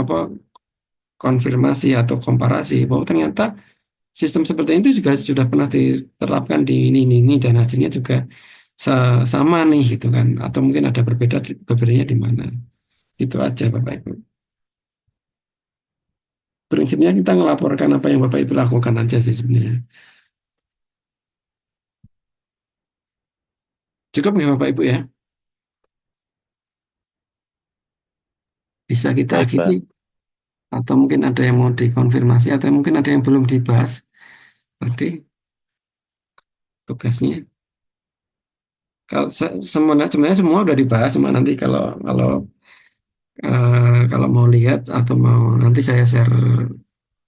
A: atau komparasi bahwa ternyata sistem seperti itu juga sudah pernah diterapkan di ini dan hasilnya juga sama nih gitu kan. Atau mungkin ada berbedanya di mana. Itu aja Bapak Ibu. Prinsipnya kita ngelaporkan apa yang Bapak Ibu lakukan aja sih sebenarnya. Cukup nggak Bapak Ibu ya? Bisa kita
F: Baik,
A: akhiri
F: Pak.
A: atau mungkin ada yang mau dikonfirmasi atau mungkin ada yang belum dibahas tadi tugasnya. Kalau sebenarnya semua udah dibahas, cuma nanti kalau kalau kalau mau lihat atau mau nanti saya share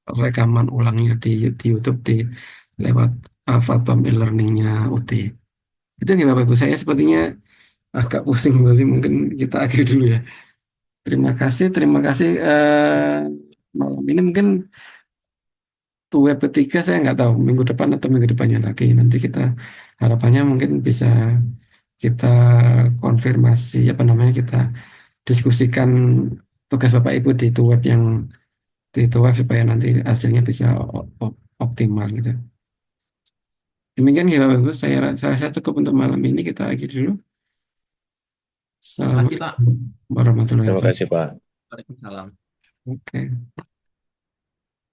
A: rekaman ulangnya di YouTube lewat Fathom e-learningnya UT. Itu nggak Bapak Ibu saya sepertinya agak pusing berarti mungkin kita akhiri dulu ya. Terima kasih malam ini mungkin web ketiga saya nggak tahu minggu depan atau minggu depannya lagi. Nanti kita harapannya mungkin bisa kita konfirmasi apa namanya kita diskusikan tugas Bapak Ibu di itu web di itu web supaya nanti hasilnya bisa optimal gitu. Demikian ya Bapak Ibu, saya rasa cukup untuk malam ini kita akhiri dulu.
E: Terima kasih, Pak.
A: Assalamualaikum warahmatullahi
F: Terima kasih,
A: wabarakatuh.
F: Pak.
E: Waalaikumsalam.
A: Oke.